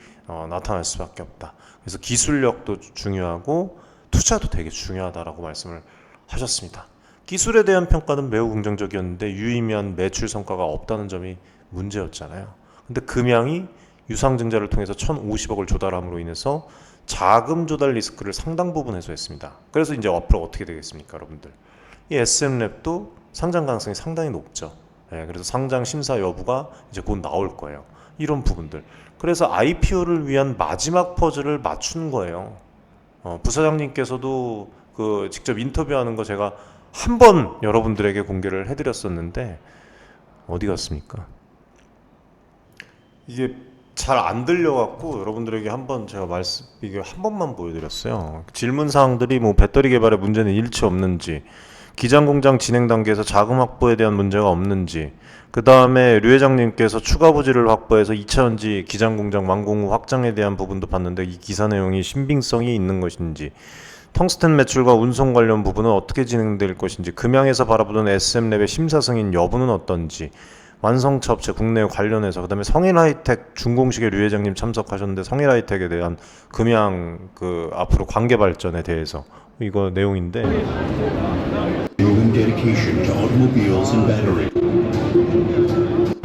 나타날 수밖에 없다. 그래서 기술력도 중요하고 투자도 되게 중요하다라고 말씀을 하셨습니다. 기술에 대한 평가는 매우 긍정적이었는데 유의미한 매출 성과가 없다는 점이 문제였잖아요. 근데 금양이 유상증자를 통해서 1,050억을 조달함으로 인해서 자금 조달 리스크를 상당 부분 해소했습니다. 그래서 이제 앞으로 어떻게 되겠습니까, 여러분들? 이 SM랩도 상장 가능성이 상당히 높죠. 그래서 상장 심사 여부가 이제 곧 나올 거예요. 이런 부분들. 그래서 IPO를 위한 마지막 퍼즐을 맞춘 거예요. 부사장님께서도 그 직접 인터뷰하는 거 제가 한 번 여러분들에게 공개를 해드렸었는데 어디 갔습니까? 이게 잘 안 들려갖고 여러분들에게 한번 제가 이게 한 번만 보여드렸어요. 질문 사항들이 뭐 배터리 개발에 문제는 일치 없는지, 기장 공장 진행 단계에서 자금 확보에 대한 문제가 없는지, 그 다음에 류 회장님께서 추가 부지를 확보해서 2차전지 기장 공장 완공 후 확장에 대한 부분도 봤는데 이 기사 내용이 신빙성이 있는 것인지, 텅스텐 매출과 운송 관련 부분은 어떻게 진행될 것인지, 금양에서 바라보던 SM랩의 심사 승인 여부는 어떤지, 완성차 업체 국내 관련해서 그다음에 성일하이텍 준공식에 류 회장님 참석하셨는데 성일하이텍에 대한 금양 그 앞으로 관계 발전에 대해서 이거 내용인데 dedication to automobiles and battery.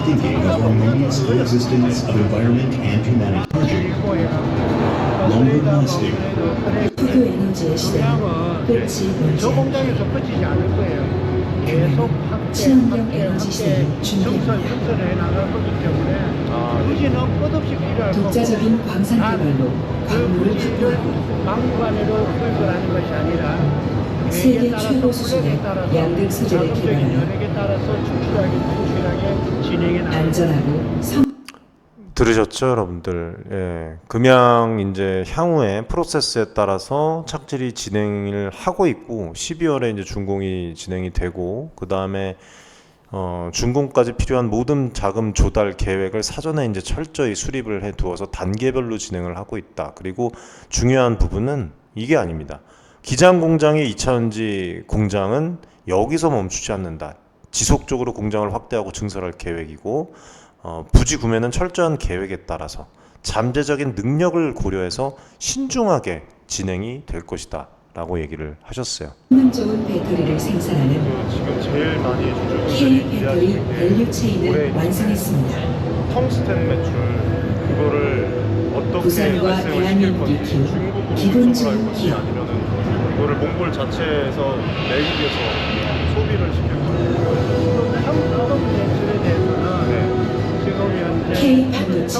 Thinking of harmonious coexistence of environment and humanity. Longer lasting. 흑유 에너지의 시대는 끝이 저 멀지 공장에서 끝이지 않을 거예요. 계속 친환경 에너지 시대를 준비합니다. 증설해 나갈 거기 때문에 부지는 끝없이 필요할 거고 독자적인 광산 개발로 그 광물을 부지를 확보하고 막무가내로 끌거라는 것이 아니라 세계 최고 수준의 양극 소재를 개발하여 연액에 따라서 충실하게 진행해 나갈 안전하고 들으셨죠, 여러분들? 예, 금양 이제 향후에 프로세스에 따라서 착질이 진행을 하고 있고 12월에 이제 준공이 진행이 되고 그 다음에 준공까지 필요한 모든 자금 조달 계획을 사전에 이제 철저히 수립을 해 두어서 단계별로 진행을 하고 있다. 그리고 중요한 부분은 이게 아닙니다. 기장 공장의 2차전지 공장은 여기서 멈추지 않는다. 지속적으로 공장을 확대하고 증설할 계획이고 부지 구매는 철저한 계획에 따라서 잠재적인 능력을 고려해서 신중하게 진행이 될 것이다 라고 얘기를 하셨어요. 성능 좋은 배터리를 생산하는 지금 제일 많이 K 주주분들이 배터리 이야기하는 게 밸류 체인을 완성했습니다. 텅스텐 매출 그거를 어떻게 부산과 발생을 시킬 대한민국 건지 기업, 중국으로 기본 수출할 중 건지 기업. 아니면은 이거를 몽골 자체에서 내국에서 소비를 시킬 건지 성능 매출에 대해서는 네. 지금 현재 K 반도체,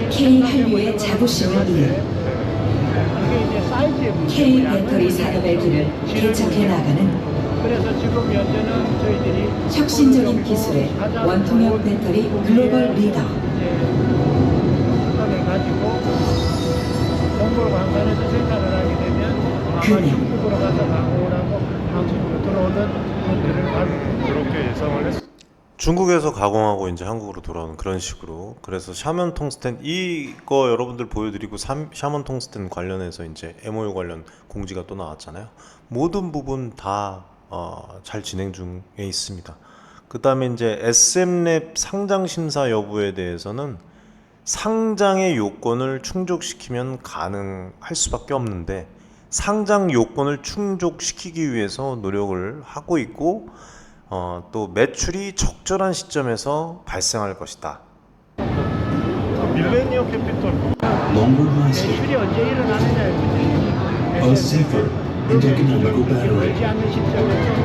K 한류의 자부심을 이은 이게 이제 사이즈의 문제고 K 양은 배터리 산업의 길을 개척해 나가는 그래서 지금 현재는 저희들이 혁신적인 기술의 가장 원통형 배터리 글로벌 리더 수단을 가지고 몽골 광산에서 생산을 하게 되면 아마 그냥. 중국으로 가서 가공을 하고 한국으로 들어오는 것들을 가지고 그렇게 예상을 했어요. 중국에서 가공하고 이제 한국으로 돌아오는 그런 식으로. 그래서 샤먼 텅스텐 이거 여러분들 보여드리고 샤먼 텅스텐 관련해서 이제 MOU 관련 공지가 또 나왔잖아요. 모든 부분 다 잘 진행 중에 있습니다. 그 다음에 이제 SM랩 상장 심사 여부에 대해서는 상장의 요건을 충족시키면 가능할 수밖에 없는데 상장 요건을 충족시키기 위해서 노력을 하고 있고 또 매출이 적절한 시점에서 발생할 것이다. 밀레니엄 캐피털 Longer lasting, 매출이 언제 일어나느냐의 문제입니다. a safer and economical battery. 늦지 않는 시점에서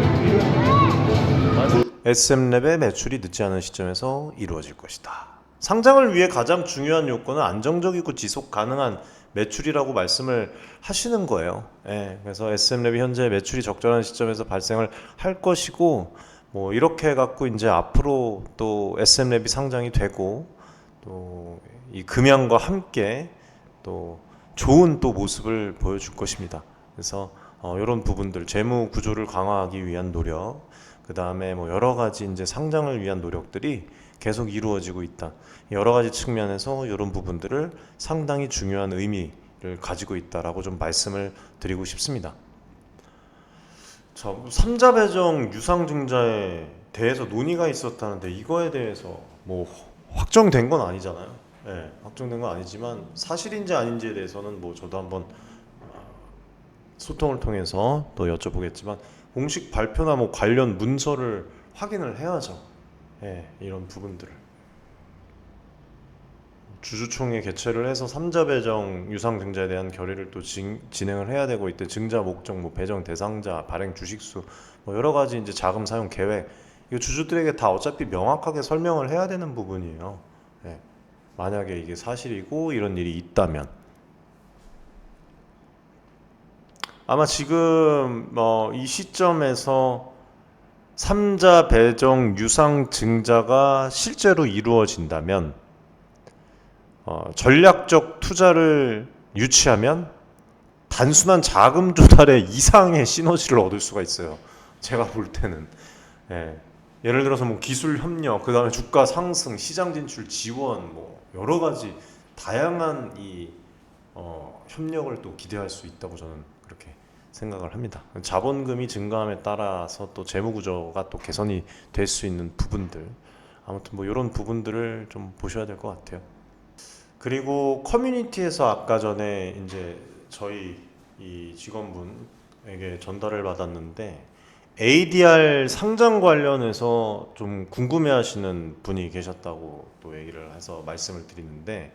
SM랩의 매출이 늦지 않은 시점에서 이루어질 것이다. 상장을 위해 가장 중요한 요건은 안정적이고 지속 가능한 매출이라고 말씀을 하시는 거예요. 예, 그래서 SM랩이 현재 매출이 적절한 시점에서 발생을 할 것이고 뭐 이렇게 해갖고 이제 앞으로 또 SM랩이 상장이 되고 또 이 금양과 함께 또 좋은 또 모습을 보여줄 것입니다. 그래서 이런 부분들 재무 구조를 강화하기 위한 노력, 그 다음에 뭐 여러 가지 이제 상장을 위한 노력들이 계속 이루어지고 있다. 여러 가지 측면에서 이런 부분들을 상당히 중요한 의미를 가지고 있다라고 좀 말씀을 드리고 싶습니다. 자, 삼자 배정 유상증자에 대해서 논의가 있었다는데 이거에 대해서 뭐 확정된 건 아니잖아요. 네, 확정된 건 아니지만 사실인지 아닌지에 대해서는 뭐 저도 한번 소통을 통해서 또 여쭤보겠지만 공식 발표나 뭐 관련 문서를 확인을 해야죠. 예, 이런 부분들을 주주총회 개최를 해서 삼자 배정 유상 증자에 대한 결의를 또 진행을 해야 되고 이때 증자 목적, 뭐 배정 대상자, 발행 주식수, 뭐 여러 가지 이제 자금 사용 계획 이거 주주들에게 다 어차피 명확하게 설명을 해야 되는 부분이에요. 예, 만약에 이게 사실이고 이런 일이 있다면. 아마 지금 이 시점에서 삼자 배정 유상 증자가 실제로 이루어진다면 전략적 투자를 유치하면 단순한 자금 조달의 이상의 시너지를 얻을 수가 있어요. 제가 볼 때는 예를 들어서 뭐 기술 협력, 그 다음에 주가 상승, 시장 진출 지원, 뭐 여러 가지 다양한 이 협력을 또 기대할 수 있다고 저는 그렇게 생각을 합니다. 자본금이 증가함에 따라서 또 재무 구조가 또 개선이 될 수 있는 부분들, 아무튼 뭐 이런 부분들을 좀 보셔야 될 것 같아요. 그리고 커뮤니티에서 아까 전에 이제 저희 이 직원분에게 전달을 받았는데 ADR 상장 관련해서 좀 궁금해하시는 분이 계셨다고 또 얘기를 해서 말씀을 드리는데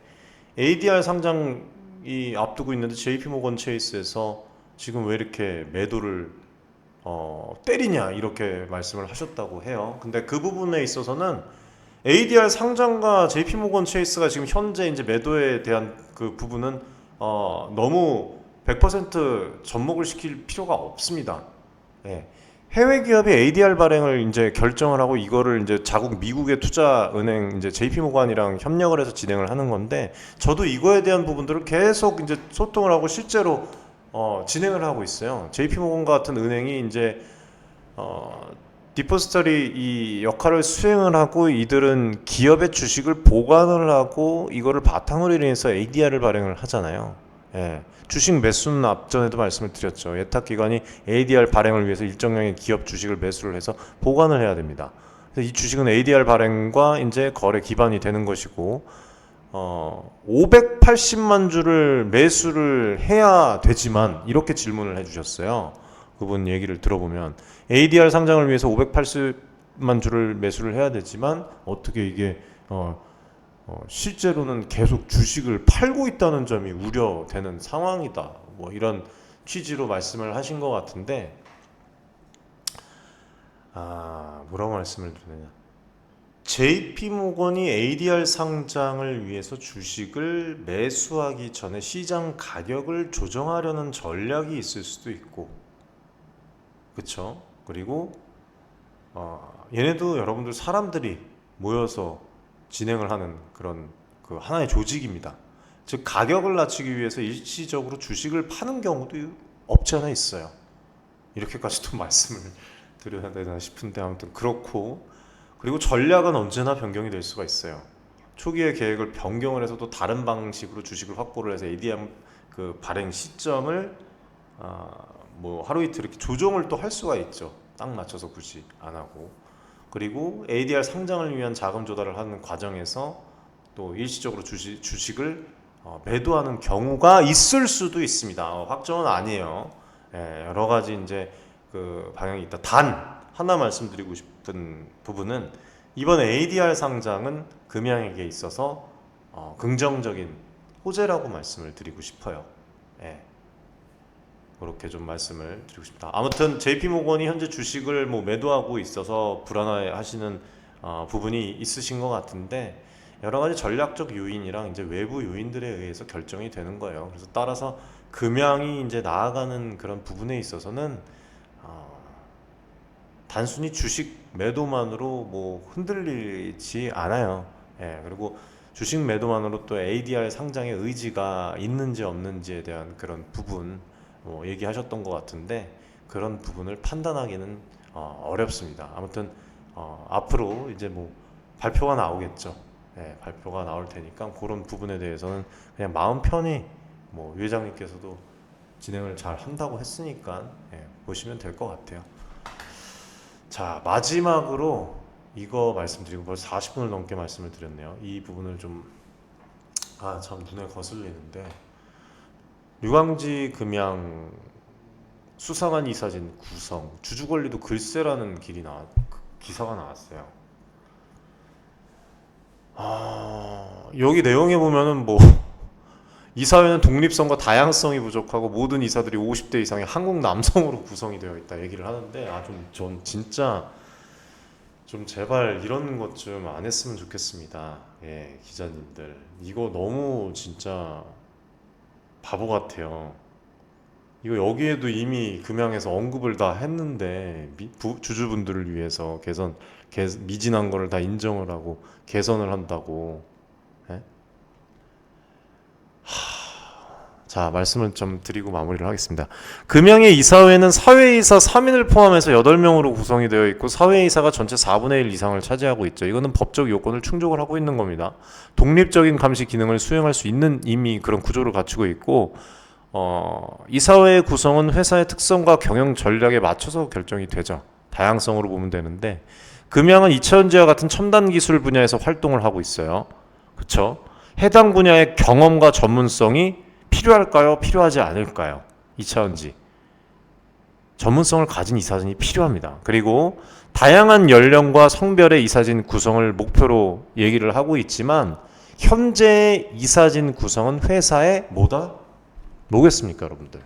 ADR 상장이 앞두고 있는데 JP모건 체이스에서 지금 왜 이렇게 매도를 때리냐 이렇게 말씀을 하셨다고 해요. 근데 그 부분에 있어서는 ADR 상장과 JP모건 체이스가 지금 현재 이제 매도에 대한 그 부분은 너무 100% 접목을 시킬 필요가 없습니다. 예. 해외 기업이 ADR 발행을 이제 결정을 하고 이거를 이제 자국 미국의 투자은행 이제 JP모건이랑 협력을 해서 진행을 하는 건데 저도 이거에 대한 부분들을 계속 이제 소통을 하고 실제로 진행을 하고 있어요. JP모건 같은 은행이 이제 디포지터리 이 역할을 수행을 하고 이들은 기업의 주식을 보관을 하고 이거를 바탕으로 인해서 ADR을 발행을 하잖아요. 예. 주식 매수는 앞전에도 말씀을 드렸죠. 예탁기관이 ADR 발행을 위해서 일정량의 기업 주식을 매수를 해서 보관을 해야 됩니다. 그래서 이 주식은 ADR 발행과 이제 거래 기반이 되는 것이고 580만 주를 매수를 해야 되지만 이렇게 질문을 해주셨어요. 그분 얘기를 들어보면 ADR 상장을 위해서 580만 주를 매수를 해야 되지만 어떻게 이게 실제로는 계속 주식을 팔고 있다는 점이 우려되는 상황이다. 뭐 이런 취지로 말씀을 하신 것 같은데, 뭐라고 말씀을 드리냐? JP모건이 ADR 상장을 위해서 주식을 매수하기 전에 시장 가격을 조정하려는 전략이 있을 수도 있고, 그렇죠? 그리고 얘네도 여러분들 사람들이 모여서 진행을 하는 그런 그 하나의 조직입니다. 즉 가격을 낮추기 위해서 일시적으로 주식을 파는 경우도 없지 않아 있어요. 이렇게까지도 말씀을 드려야 되나 싶은데 아무튼 그렇고, 그리고 전략은 언제나 변경이 될 수가 있어요. 초기의 계획을 변경을 해서 또 다른 방식으로 주식을 확보를 해서 ADR 그 발행 시점을 뭐 하루 이틀 이렇게 조정을 또 할 수가 있죠. 딱 맞춰서 굳이 안 하고. 그리고 ADR 상장을 위한 자금 조달을 하는 과정에서 또 일시적으로 주식을 매도하는 경우가 있을 수도 있습니다. 확정은 아니에요. 여러 가지 이제 그 방향이 있다. 단 하나 말씀드리고 싶은 부분은 이번 ADR 상장은 금양에게 있어서 긍정적인 호재라고 말씀을 드리고 싶어요. 그렇게 좀 말씀을 드리고 싶다. 아무튼 JP모건이 현재 주식을 뭐 매도하고 있어서 불안해하시는 부분이 있으신 것 같은데, 여러 가지 전략적 요인이랑 이제 외부 요인들에 의해서 결정이 되는 거예요. 그래서 따라서 금양이 이제 나아가는 그런 부분에 있어서는 단순히 주식 매도만으로 뭐 흔들리지 않아요. 그리고 주식 매도만으로 또 ADR 상장의 의지가 있는지 없는지에 대한 그런 부분 얘기하셨던 것 같은데, 그런 부분을 판단하기는 어렵습니다. 아무튼 앞으로 이제 뭐 발표가 나오겠죠. 발표가 나올 테니까 그런 부분에 대해서는 그냥 마음 편히 뭐 회장님께서도 진행을 잘 한다고 했으니까 보시면 될 것 같아요. 자, 마지막으로 이거 말씀드리고 벌써 40분을 넘게 말씀을 드렸네요. 이 부분을 좀 참 눈에 거슬리는데, 유광지 금양 수상한 이사진 구성 주주권리도 글쎄라는 기사가 나왔어요. 여기 내용에 보면은 뭐 이사회는 독립성과 다양성이 부족하고 모든 이사들이 50대 이상의 한국 남성으로 구성이 되어 있다 얘기를 하는데, 전 진짜 좀 제발 이런 것 좀 안 했으면 좋겠습니다. 기자님들 이거 너무 진짜 바보 같아요. 이거 여기에도 이미 금양에서 언급을 다 했는데 주주분들을 위해서 미진한 거를 다 인정을 하고 개선을 한다고. 자, 말씀을 좀 드리고 마무리를 하겠습니다. 금양의 이사회는 사회이사 3인을 포함해서 8명으로 구성이 되어 있고 사회이사가 전체 4분의 1 이상을 차지하고 있죠. 이거는 법적 요건을 충족을 하고 있는 겁니다. 독립적인 감시 기능을 수행할 수 있는 이미 그런 구조를 갖추고 있고, 이사회의 구성은 회사의 특성과 경영 전략에 맞춰서 결정이 되죠. 다양성으로 보면 되는데, 금양은 이차전지와 같은 첨단 기술 분야에서 활동을 하고 있어요. 그렇죠? 해당 분야의 경험과 전문성이 필요할까요? 필요하지 않을까요? 이차전지 전문성을 가진 이사진이 필요합니다. 그리고 다양한 연령과 성별의 이사진 구성을 목표로 얘기를 하고 있지만, 현재 이사진 구성은 회사의 뭐겠습니까, 여러분들?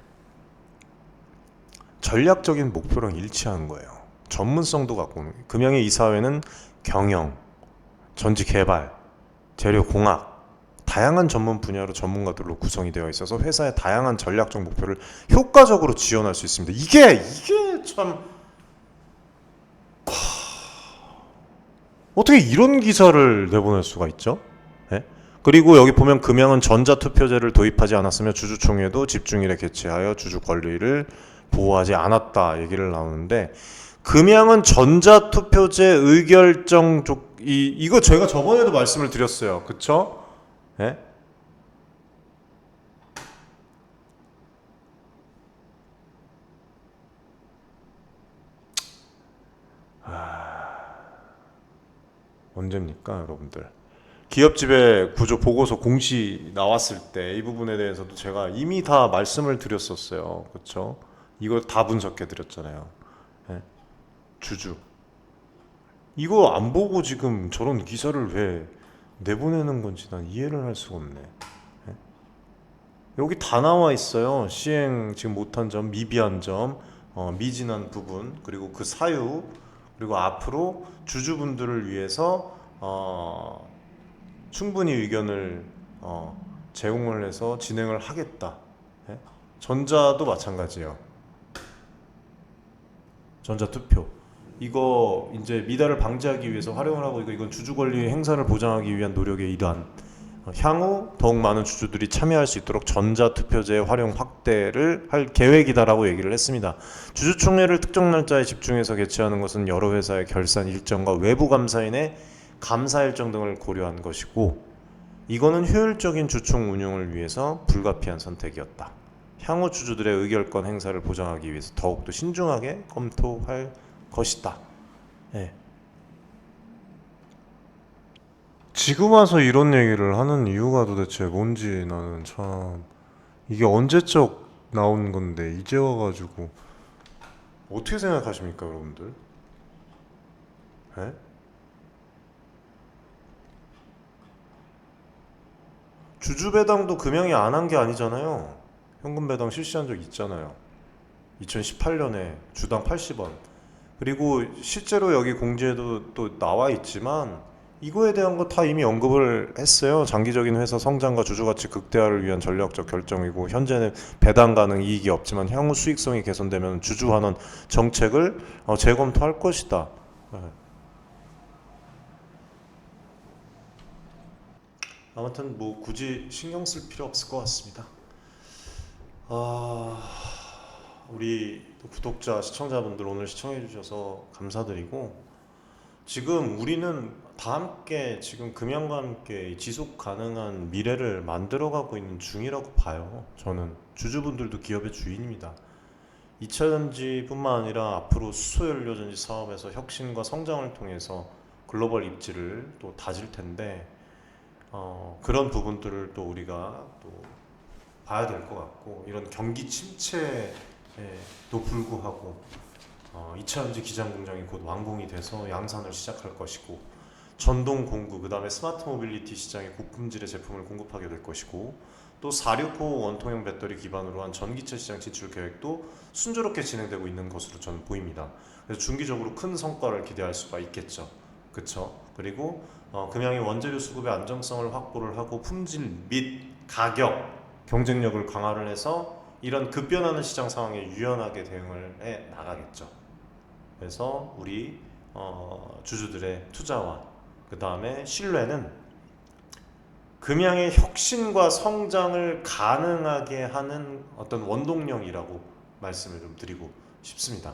전략적인 목표랑 일치하는 거예요. 전문성도 갖고, 금양의 이사회는 경영, 전지 개발, 재료 공학, 다양한 전문 분야로 전문가들로 구성이 되어 있어서 회사의 다양한 전략적 목표를 효과적으로 지원할 수 있습니다. 이게 참 어떻게 이런 기사를 내보낼 수가 있죠? 그리고 여기 보면 금양은 전자투표제를 도입하지 않았으며 주주총회도 집중일에 개최하여 주주 권리를 보호하지 않았다 얘기를 나오는데, 금양은 전자투표제 의결정 이거 제가 저번에도 말씀을 드렸어요. 그쵸? 언제입니까, 여러분들? 기업지배 구조 보고서 공시 나왔을 때 이 부분에 대해서도 제가 이미 다 말씀을 드렸었어요. 그렇죠? 이걸 다 분석해 드렸잖아요. 예? 주주. 이거 안 보고 지금 저런 기사를 왜 내보내는 건지 난 이해를 할 수가 없네. 예? 여기 다 나와 있어요. 시행 지금 못한 점, 미비한 점, 미진한 부분, 그리고 그 사유, 그리고 앞으로 주주분들을 위해서 충분히 의견을 제공을 해서 진행을 하겠다. 예? 전자도 마찬가지예요. 전자투표. 이거 이제 미달을 방지하기 위해서 활용을 하고 이건 주주 권리 행사를 보장하기 위한 노력의 일환. 향후 더욱 많은 주주들이 참여할 수 있도록 전자투표제 활용 확대를 할 계획이다라고 얘기를 했습니다. 주주총회를 특정 날짜에 집중해서 개최하는 것은 여러 회사의 결산 일정과 외부 감사인의 감사 일정 등을 고려한 것이고 이거는 효율적인 주총 운영을 위해서 불가피한 선택이었다. 향후 주주들의 의결권 행사를 보장하기 위해서 더욱더 신중하게 검토할 것이다. 예. 지금 와서 이런 얘기를 하는 이유가 도대체 뭔지 나는 참 이게 언제적 나온 건데 이제 와가지고 어떻게 생각하십니까, 여러분들? 예? 주주 배당도 금양이 안 한 게 아니잖아요. 현금 배당 실시한 적 있잖아요. 2018년에 주당 80원. 그리고 실제로 여기 공지에도 또 나와 있지만 이거에 대한 거 다 이미 언급을 했어요. 장기적인 회사 성장과 주주가치 극대화를 위한 전략적 결정이고 현재는 배당 가능 이익이 없지만 향후 수익성이 개선되면 주주환원 정책을 재검토할 것이다. 네. 아무튼 뭐 굳이 신경 쓸 필요 없을 것 같습니다. 우리 구독자, 시청자분들 오늘 시청해 주셔서 감사드리고 지금 우리는 다 함께 지금 금양과 함께 지속 가능한 미래를 만들어가고 있는 중이라고 봐요. 저는 주주분들도 기업의 주인입니다. 2차전지뿐만 아니라 앞으로 수소연료전지 사업에서 혁신과 성장을 통해서 글로벌 입지를 또 다질 텐데 그런 부분들을 또 우리가 또 봐야 될 것 같고 이런 경기 침체에도 불구하고 2차전지 기장 공장이 곧 완공이 돼서 양산을 시작할 것이고 전동 공구 그 다음에 스마트 모빌리티 시장에 고품질의 제품을 공급하게 될 것이고 또 469 원통형 배터리 기반으로 한 전기차 시장 진출 계획도 순조롭게 진행되고 있는 것으로 저는 보입니다. 그래서 중기적으로 큰 성과를 기대할 수가 있겠죠. 그렇죠? 그리고 금양의 원재료 수급의 안정성을 확보를 하고 품질 및 가격 경쟁력을 강화를 해서 이런 급변하는 시장 상황에 유연하게 대응을 해 나가겠죠. 그래서 우리 주주들의 투자와 그 다음에 신뢰는 금양의 혁신과 성장을 가능하게 하는 어떤 원동력이라고 말씀을 좀 드리고 싶습니다.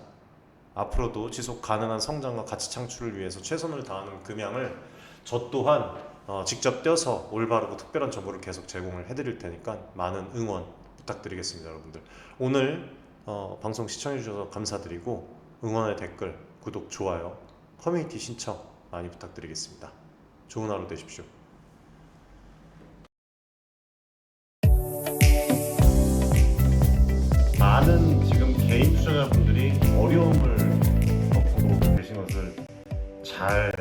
앞으로도 지속 가능한 성장과 가치 창출을 위해서 최선을 다하는 금양을 저 또한 직접 뛰어서 올바르고 특별한 정보를 계속 제공을 해드릴 테니까 많은 응원 부탁드리겠습니다, 여러분들. 오늘 방송 시청해주셔서 감사드리고 응원의 댓글, 구독, 좋아요, 커뮤니티 신청 많이 부탁드리겠습니다. 좋은 하루 되십시오. 많은 지금 개인 투자자분들이 어려움을 겪고 계신 것을 잘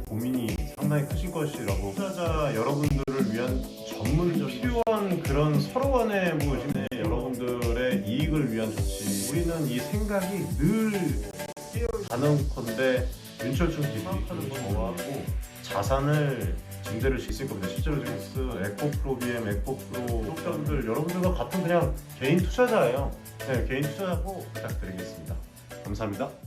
고민이 상당히 크신 것이라고 투자자 여러분들을 위한 전문적인 필요한 그런 서로 간의 뭐 여러분들의 이익을 위한 조치 우리는 이 생각이 늘 가능컨대 윤철중 기업하는 저하고 자산을 증대를 수 있을 겁니다. 실제로 지금 에코프로 BM, 에코프로 구독자분들 여러분들과 같은 그냥 개인 투자자예요. 네, 개인 투자자고 부탁드리겠습니다. 감사합니다.